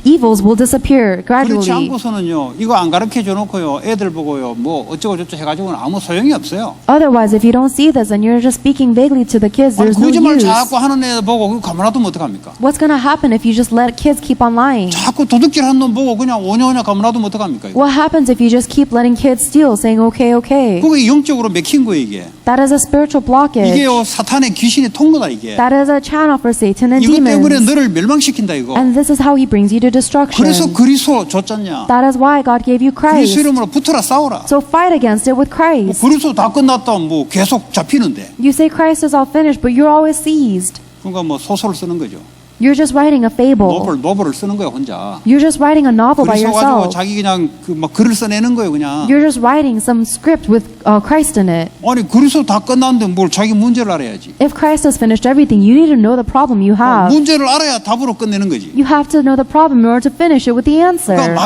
evils will disappear 그렇지 gradually. 않고서는요, 이거 안 가르쳐 줘놓고요, 애들 보고요, 뭐 어쩌고 저쩌고 해가지고는 아무 소용이 없어요. Otherwise, if you don't see this and you're just speaking vaguely to the kids, 아니, there's no 거짓말 use. 자꾸 하는 애 보고 그거 가만 놔두면 어떡합니까? What's going to happen if you just let kids keep on lying? 자꾸 도둑질 하는 놈 보고 그냥 오냐오냐 가만 놔두면 어떡합니까? 이거? What happens if you just keep letting kids steal, saying, okay, okay? 그게 영적으로 맥힌 거예요, 이게. That is a spiritual blockage. 이게요, 사탄의 귀신의 통로다, 이게. That is a channel for Satan and 이것 때문에 demons. 너를 멸망시킨다, 이거. And this is how he brings you to destruction. 그래서 그리스도 줬잖냐. That is why God gave you 그리스도 Christ. 이름으로 붙어라, 싸워라. So fight against it with Christ. 그리스도 다 끝났다, 뭐 계속 잡히는데. You say Christ is all finished, but you're always seized. 그러니까 뭐 소설을 쓰는 거죠. You're just writing a fable. 노벨을 쓰는 거야, 혼자. You're just writing a novel by 그리스도 가지고 yourself. 자기 그냥 그 막 글을 써내는 거예요, 그냥. You're just writing some script with Christ in it. 아니 그리스도 다 끝났는데 뭘 자기 문제를 알아야지. If Christ has finished everything, you need to know the problem you have. 문제를 알아야 답으로 끝내는 거지. You have to know the problem in order to finish it with the answer. 그러니까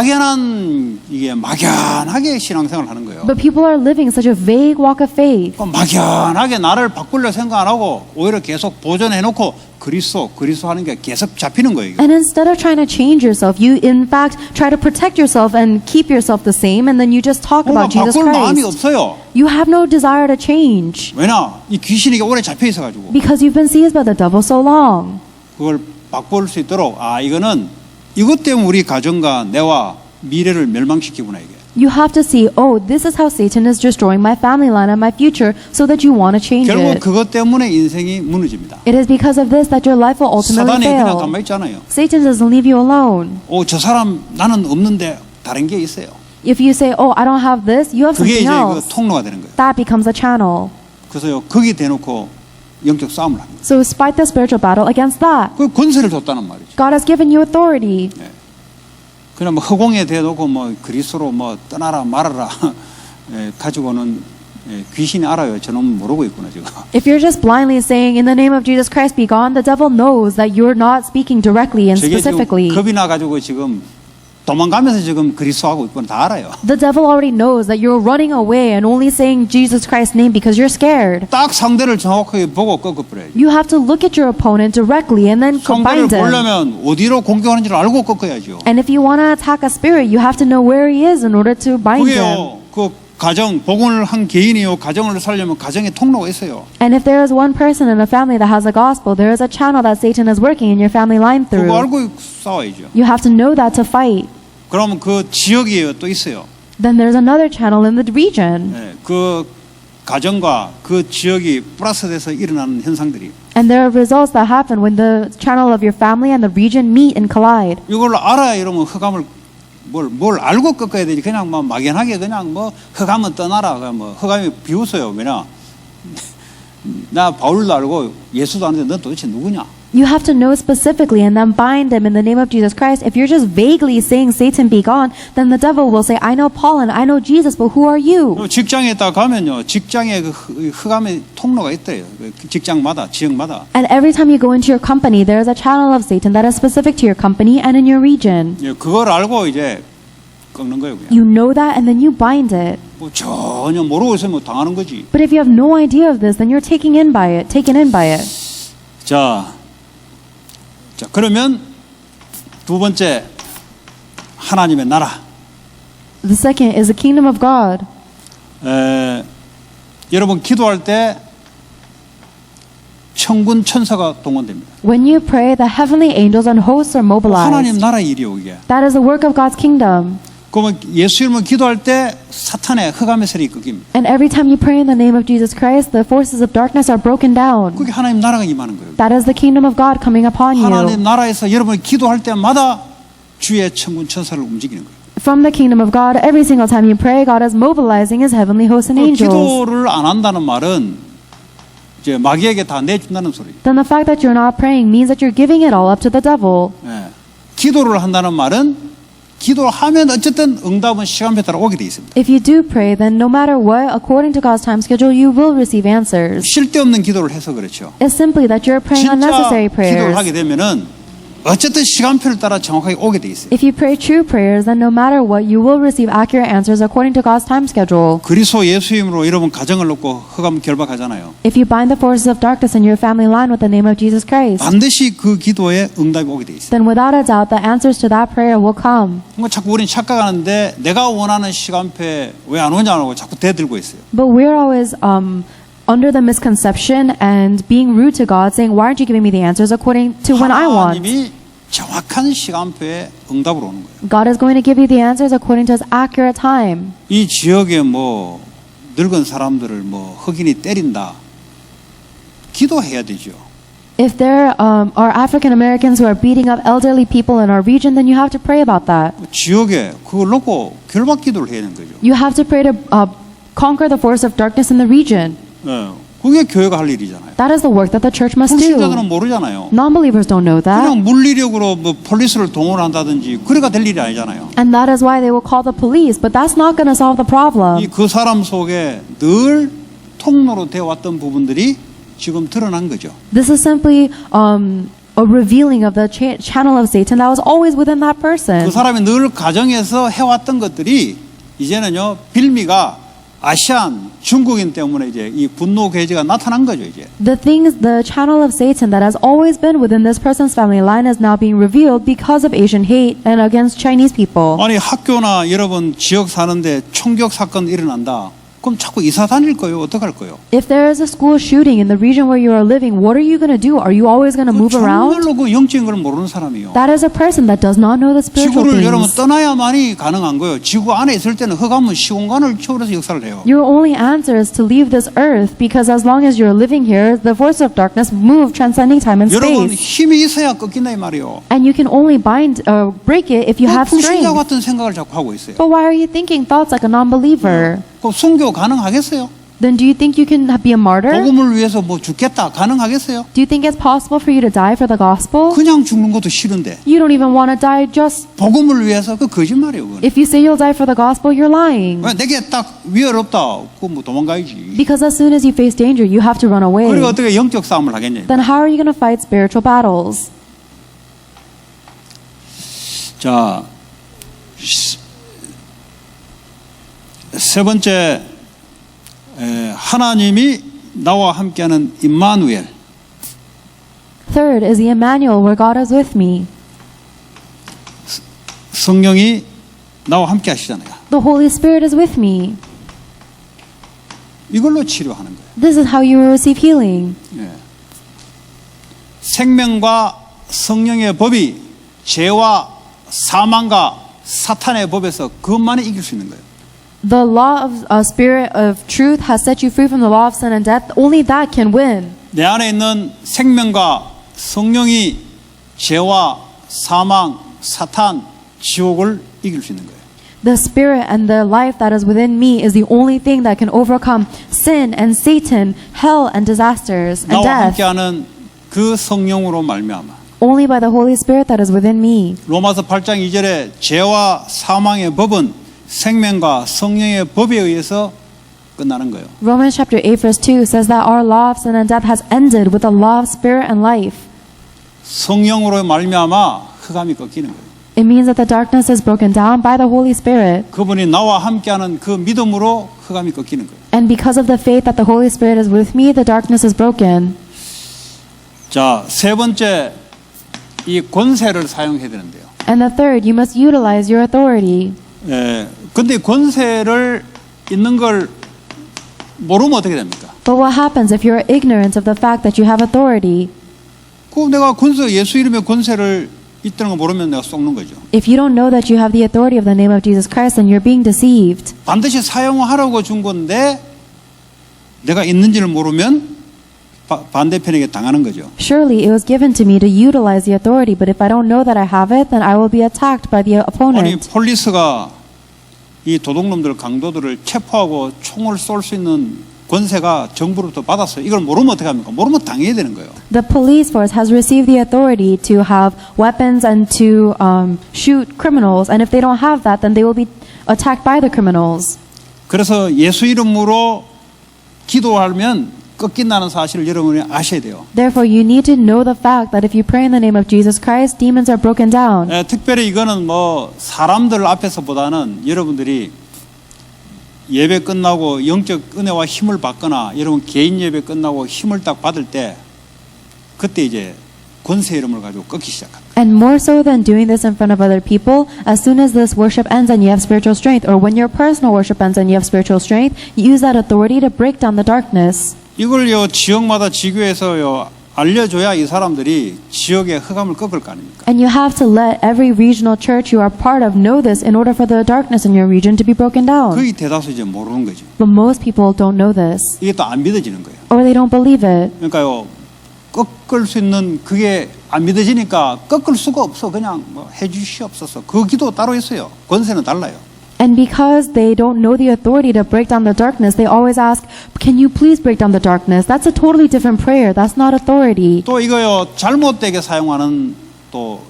막연하게 신앙생활을 하는 거예요. But people are living such a vague walk of faith. 그러니까 막연하게 나를 바꾸려 생각 안 하고 오히려 계속 보존해놓고 그리스도 하는 게 계속 잡히는 거예요. And instead of trying to change yourself, you in fact try to protect yourself and keep yourself the same, and then you just talk about Jesus 바꿀 마음이 Christ. 없어요. You have no desire to change 왜냐? 이 귀신에게 오래 잡혀 있어가지고 because you've been seized by the devil so long. 그걸 바꿀 수 있도록 이거는 이것 때문에 우리 가정과 내와 미래를 멸망시키구나 이게. You have to see, oh, this is how Satan is destroying my family line and my future, so that you want to change 결국 it. 그것 때문에 인생이 무너집니다. It is because of this that your life will ultimately 사단이 그냥 fail. 가만히 있지 않아요. Satan doesn't leave you alone. 저 사람 나는 없는데 다른 게 있어요. If you say, oh, I don't have this, you have 그게 something 이제 그 else. 통로가 되는 거예요. That becomes a channel. 그래서요 거기 대놓고 영적 싸움을 합니다. So fight the spiritual battle against that. 그 권세를 줬다는 말이죠. God has given you authority. 그냥 뭐 허공에 대놓고 뭐 그리스도로 뭐 떠나라 말아라 가지고는 귀신이 알아요. 저놈은 모르고 있구나 지금. If you're just blindly saying, in the name of Jesus Christ be gone, the devil knows that you're not speaking directly and 저게 지금 specifically. 겁이 나가지고 지금 도망가면서 지금 그리스도하고 있구나 다 알아요. The devil already knows that you're running away and only saying Jesus Christ's name because you're scared. 딱 상대를 정확하게 보고 꺾어버려야죠. You have to look at your opponent directly and then 상대를 bind him. 보려면 어디로 공격하는지를 알고 꺾어야죠. And if you want to attack a spirit, you have to know where he is in order to bind him. 그게요. 그 가정, 복음을 한 개인이요. 가정을 살려면 가정에 통로가 있어요. And if there is one person in a family that has a gospel, there is a channel that Satan is working in your family line 그거 through. 알고 싸워야죠. You have to know that to fight. 그러면 그 지역이 또 있어요. Then there's another channel in the region. 네, 그 가정과 그 지역이 플러스돼서 일어나는 현상들이 And there are results that happen when the channel of your family and the region meet and collide. 이걸 알아야 이러면 흑암을 뭘 알고 꺾어야 되지. 그냥 뭐 막연하게 그냥 뭐 흑암은 떠나라. 뭐 흑암이 비웃어요. 왜냐? 나 바울도 알고 예수도 아는데 넌 도대체 누구냐? You have to know specifically and then bind them in the name of Jesus Christ. If you're just vaguely saying Satan be gone, then the devil will say, I know Paul and I know Jesus, but who are you? 직장에 딱 가면요. 직장에 그 흑암의 통로가 있대요. 직장마다 지역마다. And every time you go into your company, there is a channel of Satan that is specific to your company and in your region. 예, 그걸 알고 이제 꺾는 거예요. 그냥. You know that and then you bind it. 뭐 전혀 모르고 있으면 당하는 거지. But if you have no idea of this, then you're taken in by it. 자, 그러면 두 번째 하나님의 나라. The second is the kingdom of God. 여러분 기도할 때 천군 천사가 동원됩니다. When you pray, the heavenly angels and hosts are 하나님 mobilized. 나라 일이요 이게. That is the work of God's kingdom. 그러면 예수 이름으로 기도할 때 사탄의 흑암의 세력이 꺾입니다. And every time you pray in the name of Jesus Christ, the forces of darkness are broken down. 그게 하나님 나라가 임하는 거예요. That is the kingdom of God coming upon 하나님 you. 나라에서 여러분이 기도할 때마다 주의 천군 천사를 움직이는 거예요. From the kingdom of God, every single time you pray, God is mobilizing His heavenly hosts and angels. 기도를 안 한다는 말은 이제 마귀에게 다 내준다는 소리예요. Then the fact that you're not praying means that you're giving it all up to the devil. 예. 기도를 한다는 말은 기도하면 어쨌든 응답은 시간표에 따라 오게 돼 있습니다. If you do pray, then no matter what, according to God's time schedule, you will receive answers. 쓸데없는 기도를 해서 그렇죠. It's simply that you're praying 진짜 unnecessary 기도를 prayers. 하게 되면은 어쨌든 시간표를 따라 정확하게 오게 돼 있어요. If you pray true prayers, then no matter what, you will receive accurate answers according to God's time schedule. 그리스도 예수 이름으로 여러분 가정을 놓고 흑암 결박하잖아요. If you bind the forces of darkness in your family line with the name of Jesus Christ, 반드시 그 기도에 응답이 오게 돼 있어요. then without a doubt, the answers to that prayer will come. 뭐 자꾸 우리는 착각하는데 내가 원하는 시간표에 왜 안 오냐고 자꾸 대들고 있어요. But we're always under the misconception and being rude to God, saying, why aren't you giving me the answers according to when I want? 하나님이 정확한 시간표에 응답으로 오는 거예요. God is going to give you the answers according to His accurate time. 이 지역에 뭐 늙은 사람들을 뭐 흑인이 때린다. 기도해야 되죠. If there are African Americans who are beating up elderly people in our region, then you have to pray about that. 지역에 그걸 놓고 결박 기도를 해야 되는 거죠. You have to pray to conquer the force of darkness in the region. 네. 그게 교회가 할 일이잖아요. That is the work that the church must do. 불신자들은 모르잖아요. Non-believers don't know that. 그냥 물리력으로 뭐 폴리스를 동원한다든지 그래가 될 일이 아니잖아요. And that is why they will call the police, but that's not going to solve the problem. 그 사람 속에 늘 통로로 되어 왔던 부분들이 지금 드러난 거죠. This is simply a revealing of the channel of Satan that was always within that person. 그 사람이 늘 가정에서 해왔던 것들이 이제는요 빌미가 아시안 중국인 때문에 이제 이 분노 계지가 나타난 거죠 이제. The channel of Satan that has always been within this person's family line is now being revealed because of Asian hate and against Chinese people. 아니 학교나 여러분 지역 사는데 총격 사건 일어난다. 그럼 자꾸 이사 다닐 거예요? 어떡할 거예요? If there is a school shooting in the region where you are living, what are you going to do? Are you always going to move around? 정말로 그 영적인 걸 모르는 사람이요. That is a person that does not know the spiritual 지구를 여러분 things. 떠나야만이 가능한 거예요. 지구 안에 있을 때는 흑암은 시공간을 초월해서 역사를 해요. Your only answer is to leave this earth because as long as you're living here, the forces of darkness move transcending time and 여러분 space. 힘이 있어야 꺾인다 이 말이요. And you can only break it if you have 불신자 strength. 같은 생각을 자꾸 하고 있어요. But why are you thinking thoughts like a non-believer? 그 순교 가능하겠어요? Then do you think you can be a martyr? 복음을 위해서 뭐 죽겠다 가능하겠어요? Do you think it's possible for you to die for the gospel? 그냥 죽는 것도 싫은데 You don't even want to die just 복음을 위해서 그 거짓말이에요. 그건. if you say you'll die for the gospel, you're lying. 왜 내게 딱 위협 없다. 그럼 뭐 도망가야지. Because as soon as you face danger, you have to run away. 그리고 어떻게 영적 싸움을 하겠냐? Then how are you going to fight spiritual battles? 자, 세 번째, 하나님이 나와 함께하는 임마누엘. Third is the Emmanuel, where God is with me. 성령이 나와 함께 하시잖아요. The Holy Spirit is with me. 이걸로 치료하는 거예요. This is how you will receive healing. 예. 생명과 성령의 법이 죄와 사망과 사탄의 법에서 그것만이 이길 수 있는 거예요. The law of spirit of truth has set you free from the law of sin and death. Only that can win. 내 안에 있는 생명과 성령이 죄와 사망, 사탄, 지옥을 이길 수 있는 거예요. The spirit and the life that is within me is the only thing that can overcome sin and Satan, hell and disasters and 나와 death. 함께하는 그 성령으로 말미암아. Only by the Holy Spirit that is within me. 로마서 8장 2절에 죄와 사망의 법은 생명과 성령의 법에 의해서 끝나는 거예요. Romans chapter 8 verse 2 says that our law of sin and death has ended with the law of spirit and life. 성령으로 말미암아 흑암이 꺾이는 거예요. It means that the darkness is broken down by the Holy Spirit. 그분이 나와 함께하는 그 믿음으로 흑암이 꺾이는 거예요. And because of the faith that the Holy Spirit is with me, the darkness is broken. 자, 세 번째, 이 권세를 사용해야 되는데요. And the third, you must utilize your authority. 근데 권세를 있는 걸 모르면 어떻게 됩니까? But what happens if you're ignorant of the fact that you have authority? 그 내가 예수 이름의 권세를 있다는 거 모르면 내가 속는 거죠. If you don't know that you have the authority of the name of Jesus Christ, then you're being deceived. 반드시 사용하라고 준 건데 내가 있는지를 모르면 반대편에게 당하는 거죠. Surely it was given to me to utilize the authority, but if I don't know that I have it, then I will be attacked by the 아니 opponent. 폴리스가 이 도둑놈들 강도들을 체포하고 총을 쏠 수 있는 권세가 정부로부터 받았어요. 이걸 모르면 어떻게 합니까? 모르면 당해야 되는 거예요. The police force has received the authority to have weapons and to shoot criminals, and if they don't have that, then they will be attacked by the criminals. 그래서 예수 이름으로 기도하면 꺾인다는 사실을 여러분이 아셔야 돼요. Therefore, you need to know the fact that if you pray in the name of Jesus Christ, demons are broken down. 특별히 이거는 뭐 사람들 앞에서보다는 여러분들이 예배 끝나고 영적 은혜와 힘을 받거나 여러분 개인 예배 끝나고 힘을 딱 받을 때 그때 이제 권세 이름을 가지고 꺾기 시작합니다. And more so than doing this in front of other people, as soon as this worship ends and you have spiritual strength, or when your personal worship ends and you have spiritual strength, you use that authority to break down the darkness. 이걸요 지역마다 지교에서요 알려줘야 이 사람들이 지역의 흑암을 꺾을 거 아닙니까? And you have to let every regional church you are part of know this in order for the darkness in your region to be broken down. 거의 대다수 이제 모르는 거죠. But most people don't know this, 이게 또 안 믿어지는 거예요. or they don't believe it. 그러니까요 꺾을 수 있는 그게 안 믿어지니까 꺾을 수가 없어. 그냥 뭐 해주시옵소서. 그 기도 따로 있어요. 권세는 달라요. And because they don't know the authority to break down the darkness, they always ask, can you please break down the darkness? That's a totally different prayer. That's not authority. 또 이거요 잘못되게 사용하는 또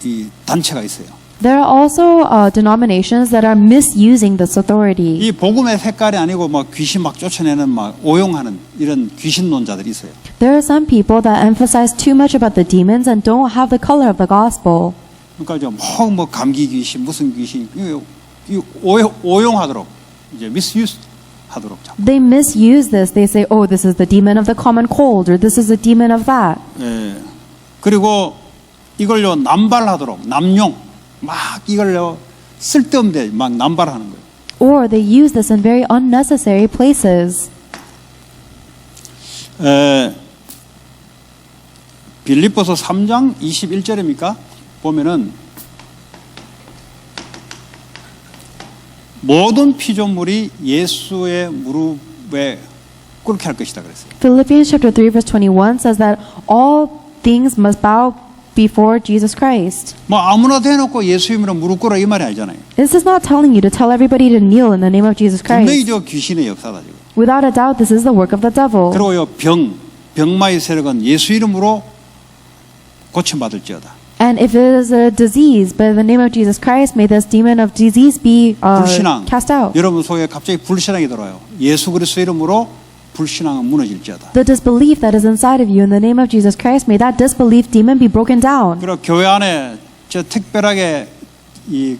이 단체가 있어요. There are also denominations that are misusing this authority. 이 복음의 색깔이 아니고 막 귀신 막 쫓아내는 막 오용하는 이런 귀신론자들이 있어요. There are some people that emphasize too much about the demons and don't have the color of the gospel. 그러니까 뭐 감기 귀신 무슨 귀신 이 오용하도록 이제 misuse 하도록. They misuse this. They say, oh, this is the demon of the common cold, or this is the demon of that. 예. 그리고 이걸요 남발하도록 남용 막 이걸요 쓸데없는데 막 남발하는 거예요. Or they use this in very unnecessary places. 빌립보서 3장 21절입니까? 보면은 모든 피조물이 예수의 무릎에 꿇게 할 것이다 그랬어요. Philippians chapter 3 verse 21 says that all things must bow before Jesus Christ. 뭐 아무나 대놓고 예수 이름으로 무릎 꿇어 이 말이 아니잖아요. This is not telling you to tell everybody to kneel in the name of Jesus 분명히 Christ. 저 귀신의 역사다 지금. Without a doubt, this is the work of the devil. 그리고요 병마의 세력은 예수 이름으로 고침받을지어다. And if it is a disease, by the name of Jesus Christ, may this demon of disease be 불신앙. cast out. 여러분 속에 갑자기 불신앙이 들어요. 예수 그리스도 이름으로 불신앙은 무너질지어다. The disbelief that is inside of you in the name of Jesus Christ, may that disbelief demon be broken down. 그리고 교회 안에 저 특별하게 이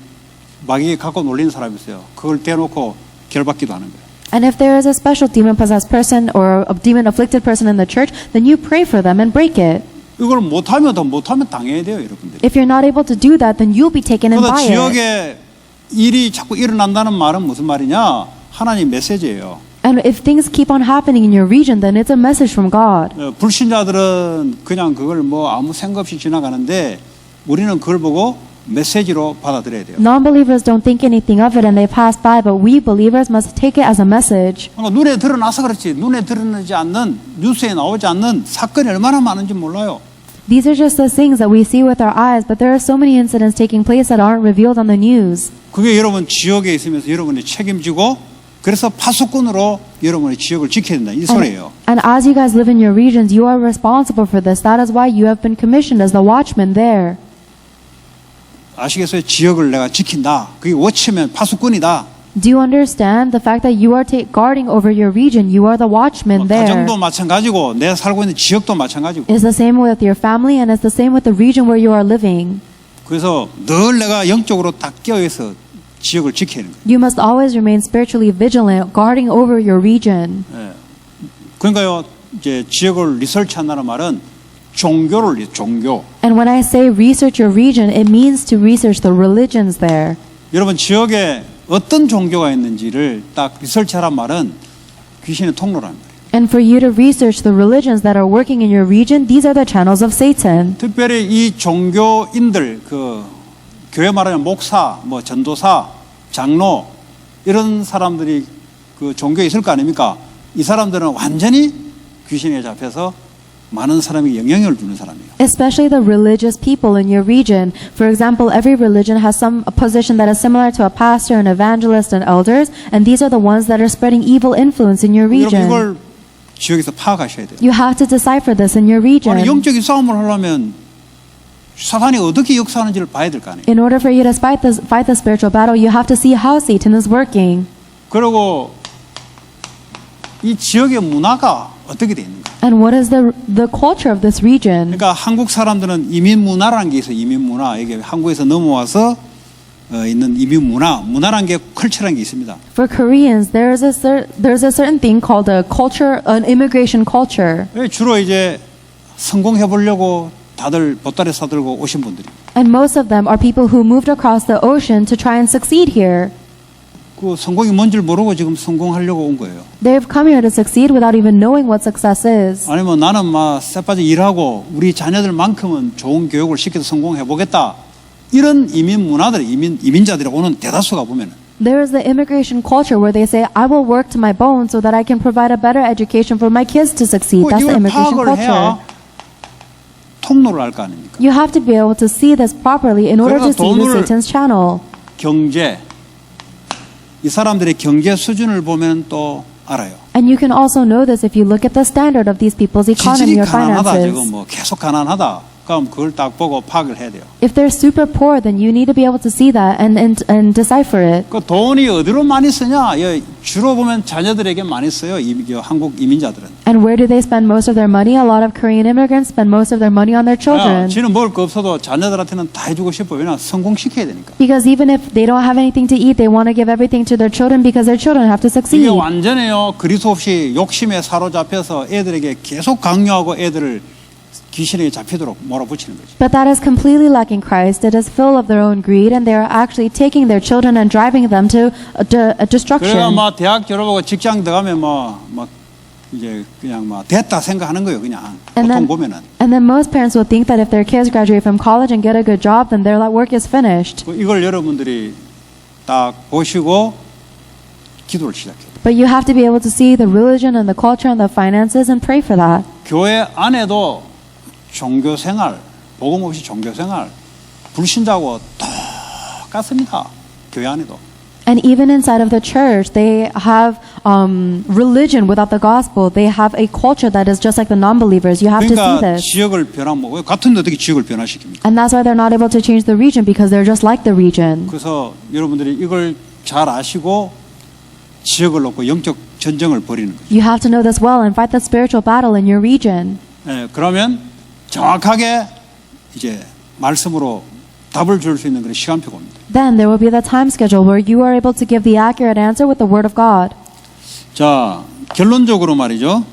마귀에 갖고 놀리는 사람이 있어요. 그걸 떼놓고 결받기도 하는 거예요. And if there is a special demon-possessed person or a demon-afflicted person in the church, then you pray for them and break it. 이걸 못하면 당해야 돼요, 여러분들이. If you're not able to do that, then you'll be taken in 그래서 by it. 지역에 일이 자꾸 일어난다는 말은 무슨 말이냐? 하나님 메시지예요. And if things keep on happening in your region, then it's a message from God. 불신자들은 그냥 그걸 뭐 아무 생각 없이 지나가는데 우리는 그걸 보고 메시지로 받아들여야 돼요. Non-believers don't think anything of it and they pass by, but we believers must take it as a message. 그러니까 눈에 드러나서 그렇지 눈에 드러나지 않는 뉴스에 나오지 않는 사건이 얼마나 많은지 몰라요. These are just the things that we see with our eyes, but there are so many incidents taking place that aren't revealed on the news. 그게 여러분 지역에 있으면서 여러분이 책임지고 그래서 파수꾼으로 여러분의 지역을 지켜야 된다 이 소리예요. And as you guys live in your regions, you are responsible for this. That is why you have been commissioned as the watchman there. 아시겠어요? 지역을 내가 지킨다. 그게 워치면 파수꾼이다. Do you understand the fact that you are guarding over your region? You are the watchman there. 가정도 마찬가지고 내가 살고 있는 지역도 마찬가지고. It's the same with your family and it's the same with the region where you are living. 그래서 늘 내가 영적으로 딱 깨어있어 지역을 지키는 거예요. You must always remain spiritually vigilant, guarding over your region. 그러니까요, 이제 지역을 리서치한다는 말은 종교. And when I say research your region, it means to research the religions there. 여러분 지역에 어떤 종교가 있는지를 딱 리서치하란 말은 귀신의 통로라는 거예요. And for you to research the religions that are working in your region, these are the channels of Satan. 특별히 이 종교인들, 그 교회 말하면 목사, 뭐 전도사, 장로 이런 사람들이 그 종교에 있을 거 아닙니까? 이 사람들은 완전히 귀신에 잡혀서 많은 사람에게 영향을 주는 사람이에요. Especially the religious people in your region. For example, every religion has a position that is similar to a pastor, an evangelist, and elders, and these are the ones that are spreading evil influence in your 여러분 region. 이걸 지역에서 파악하셔야 돼요. You have to decipher this in your region. 아니, 영적인 싸움을 하려면 사탄이 어떻게 역사하는지를 봐야 될 거 아니에요. In order for you to fight the spiritual battle, you have to see how Satan is working. 그리고 이 지역의 문화가 어떻게 돼 있는가? And what is the culture of this region? 그러니까 한국 사람들은 이민 문화라는 게 있어요. 이민 문화. 이게 한국에서 넘어와서 있는 이민 문화라는 게 컬처라는 게 있습니다. For Koreans, there's a certain thing called a culture, an immigration culture. 주로 이제 성공해 보려고 다들 보따리 싸들고 오신 분들이. And most of them are people who moved across the ocean to try and succeed here. 그 성공이 뭔지를 모르고 지금 성공하려고 온 거예요. They've come here to succeed without even knowing what success is. 아니면 나는 막 쎄빠지 일하고 우리 자녀들만큼은 좋은 교육을 시켜서 성공해 보겠다. 이런 이민 문화들이 이민자들이 오는 대다수가 보면은. There is the immigration culture where they say, I will work to my bone so that I can provide a better education for my kids to succeed. That's the 이걸 immigration 파악을 culture. 해야 통로를 알 거 아닙니까? You have to be able to see this properly in order to 그래서 see the 돈을- Satan's channel. 경제. 이 사람들의 경제 수준을 보면 또 알아요. And you can also know this if you look at the standard of these people's 지질이 economy or 가난하다. finances. 지금 뭐 계속 가난하다. 그럼 그걸 딱 보고 파악을 해야 돼요. If they're super poor, then you need to be able to see that and decipher it. 그 돈이 어디로 많이 쓰냐? 주로 보면 자녀들에게 많이 써요. 한국 이민자들은. And where do they spend most of their money? A lot of Korean immigrants spend most of their money on their children. 지는 먹을 거 없어도 자녀들한테는 다 해주고 싶어. 왜냐 성공시켜야 되니까. Because even if they don't have anything to eat, they want to give everything to their children because their children have to succeed. 이게 완전해요. 그리스 없이 욕심에 사로잡혀서 애들에게 계속 강요하고 애들을 귀신에게 잡히도록 몰아붙이는 거죠. But that is completely lacking Christ. It is full of their own greed, and they are actually taking their children and driving them to 그래가 destruction. 막 대학 졸업하고 직장 들어가면 막 이제 그냥 막 됐다 생각하는 거예요. 그냥 보통 보면은. And then most parents will think that if their kids graduate from college and get a good job, then their work is finished. 이걸 여러분들이 딱 보시고 기도를 시작해요. But you have to be able to see the religion and the culture and the finances and pray for that. 교회 안에도 종교 생활, 복음 없이 종교 생활, 불신자하고 똑같습니다. 교회 안에도. And even inside of the church, they have religion without the gospel. They have a culture that is just like the non-believers. You have to see 그러니까 this. 지역을 변화하면 같은데 어떻게 지역을 변화시킵니까? And that's why they're not able to change the region because they're just like the region. 그래서 여러분들이 이걸 잘 아시고 지역을 놓고 영적 전쟁을 벌이는 거죠. You have to know this well and fight the spiritual battle in your region. 그러면 정확하게 이제 말씀으로 답을 줄 수 있는 그런 시간표가 옵니다. Then there will be the time schedule where you are able to give the accurate answer with the Word of God. 자, 결론적으로 말이죠.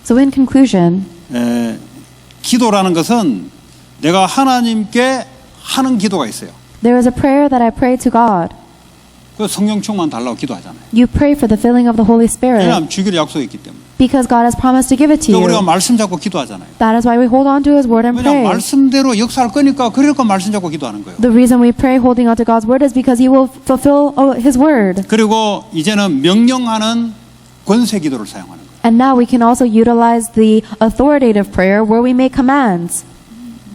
So in conclusion, 기도라는 것은 내가 하나님께 하는 기도가 있어요. there is a prayer that I pray to God. 그 성령 충만 달라고 기도하잖아요. You pray for the filling of the Holy Spirit 왜냐하면 주기로 약속했기 때문에. because God has promised to give it to 또 우리가 you. 말씀 잡고 기도하잖아요. That is why we hold on to His Word and 왜냐하면 pray. 말씀대로 역사할 거니까 그러니까 말씀 잡고 기도하는 거예요. The reason we pray holding on to God's Word is because He will fulfill His Word. 그리고 이제는 명령하는 권세 기도를 사용하는 거예요. And now we can also utilize the authoritative prayer where we make commands.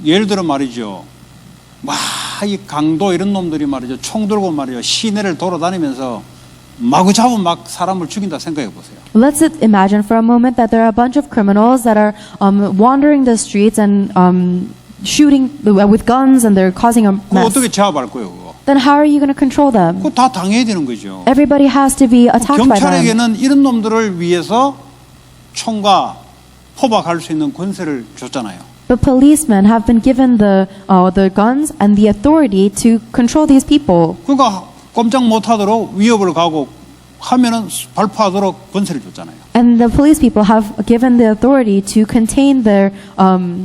예를 들어 말이죠. 이 강도 이런 놈들이 말이죠. 총 들고 말이죠. 시내를 돌아다니면서 마구 잡으면 막 사람을 죽인다 생각해 보세요. Let's imagine for a moment that there are a bunch of criminals that are wandering the streets and shooting with guns and they're causing a 그거 mess. 어떻게 제압할 거예요, 그거? Then how are you going to control them? 그거 다 당해야 되는 거죠. Everybody has to be attacked by them. 경찰에게는 이런 놈들을 위해서 총과 포박할 수 있는 권세를 줬잖아요. But policemen have been given the guns and the authority to control these people. 그러니까 꼼짝 못하도록 위협을 가고 하면은 발포하도록 권세를 줬잖아요. And the police people have given the authority to contain their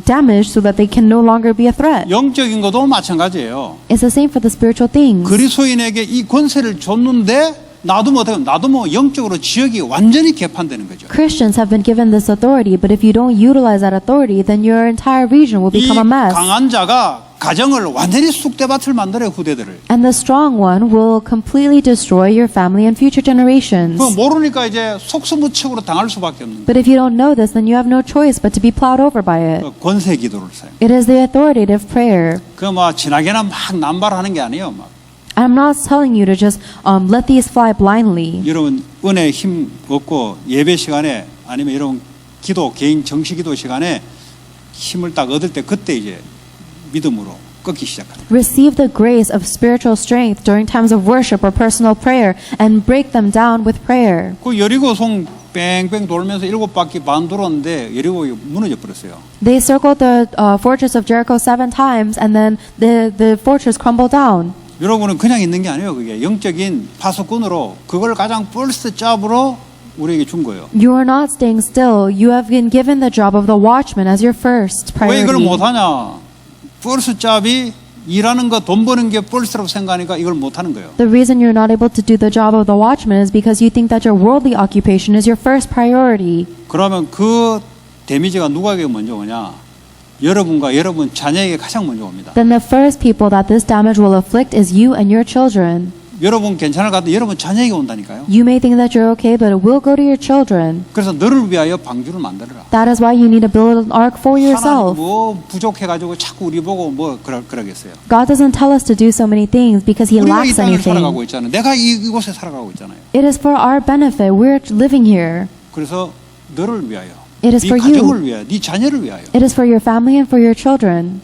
damage so that they can no longer be a threat. 영적인 것도 마찬가지예요. It's the same for the spiritual things. 그리스도인에게 이 권세를 줬는데 놔두면 영적으로 지역이 완전히 개판되는 거죠. Christians have been given this authority, but if you don't utilize that authority, then your entire region will 이 become a mess. 강한 자가 가정을 완전히 쑥대밭을 만들어요, 후대들을. And the strong one will completely destroy your family and future generations. 그거 모르니까 이제 속수무책으로 당할 수밖에 없는 거예요. But if you don't know this, then you have no choice but to be plowed over by it. 권세 기도를 사용. It is the authoritative prayer. 지나게나 막 남발하는 게 아니에요, 막. I'm not telling you to just let these fly blindly. 여러분 은혜 힘 얻고 예배 시간에 아니면 여러분 기도 개인 정시 기도 시간에 힘을 딱 얻을 때 그때 이제 믿음으로 꺾기 시작합니다. Receive the grace of spiritual strength during times of worship or personal prayer and break them down with prayer. 그 여리고성 뺑뺑 돌면서 7바퀴 반 돌았는데 여리고 무너져 버렸어요. They circled the fortress of Jericho 7 times and then the fortress crumbled down. 여러분은 그냥 있는 게 아니에요. 그게 영적인 파수꾼으로 그걸 가장 first job으로 우리에게 준 거예요. You are not staying still. You have been given the job of the watchman as your first 왜 이걸 priority. 못하냐? first job이 일하는 거 돈 버는 게 first라고 생각하니까 이걸 못하는 거예요. The reason you're not able to do the job of the watchman is because you think that your worldly occupation is your first priority. 그러면 그 데미지가 누구에게 먼저 오냐? 여러분과 여러분 자녀에게 가장 먼저 옵니다. Then the first people that this damage will afflict is you and your children. 여러분 괜찮을 것 같은데 여러분 자녀에게 온다니까요. You may think that you're okay, but it will go to your children. 그래서 너를 위하여 방주를 만들어라. That is why you need to build an ark for 하나님 yourself. 뭐 부족해가지고 자꾸 우리 보고 뭐 그러겠어요. God doesn't tell us to do so many things because He 우리가 이 lacks 땅을 살아가고 anything. 있잖아요. 내가 이곳에 살아가고 있잖아요. It is for our benefit. We're living here. 그래서 너를 위하여, It is 네 for 가정을 you. 위하여, 네 자녀를 위하여. It is for your family and for your children.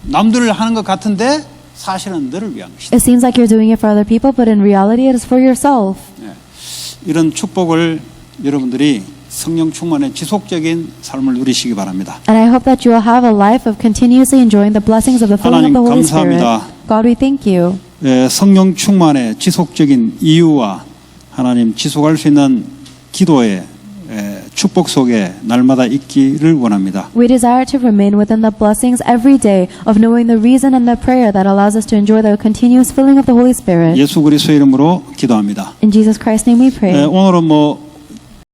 남들을 하는 것 같은데 사실은 너를 위한 것이다. It seems like you're doing it for other people, but in reality, it is for yourself. 이런 축복을 여러분들이 성령 충만의 지속적인 삶을 누리시기 바랍니다. And I hope that you will have a life of continuously enjoying the blessings of the filling of the 하나님 Holy 감사합니다. Spirit. God, we thank you. 성령 충만의 지속적인 이유와 하나님 지속할 수 있는 기도의 축복 속에 날마다 있기를 원합니다. We desire to remain within the blessings every day of knowing the reason and the prayer that allows us to enjoy the continuous filling of the Holy Spirit. 예수 그리스도의 이름으로 기도합니다. In Jesus Christ's name we pray. 오늘은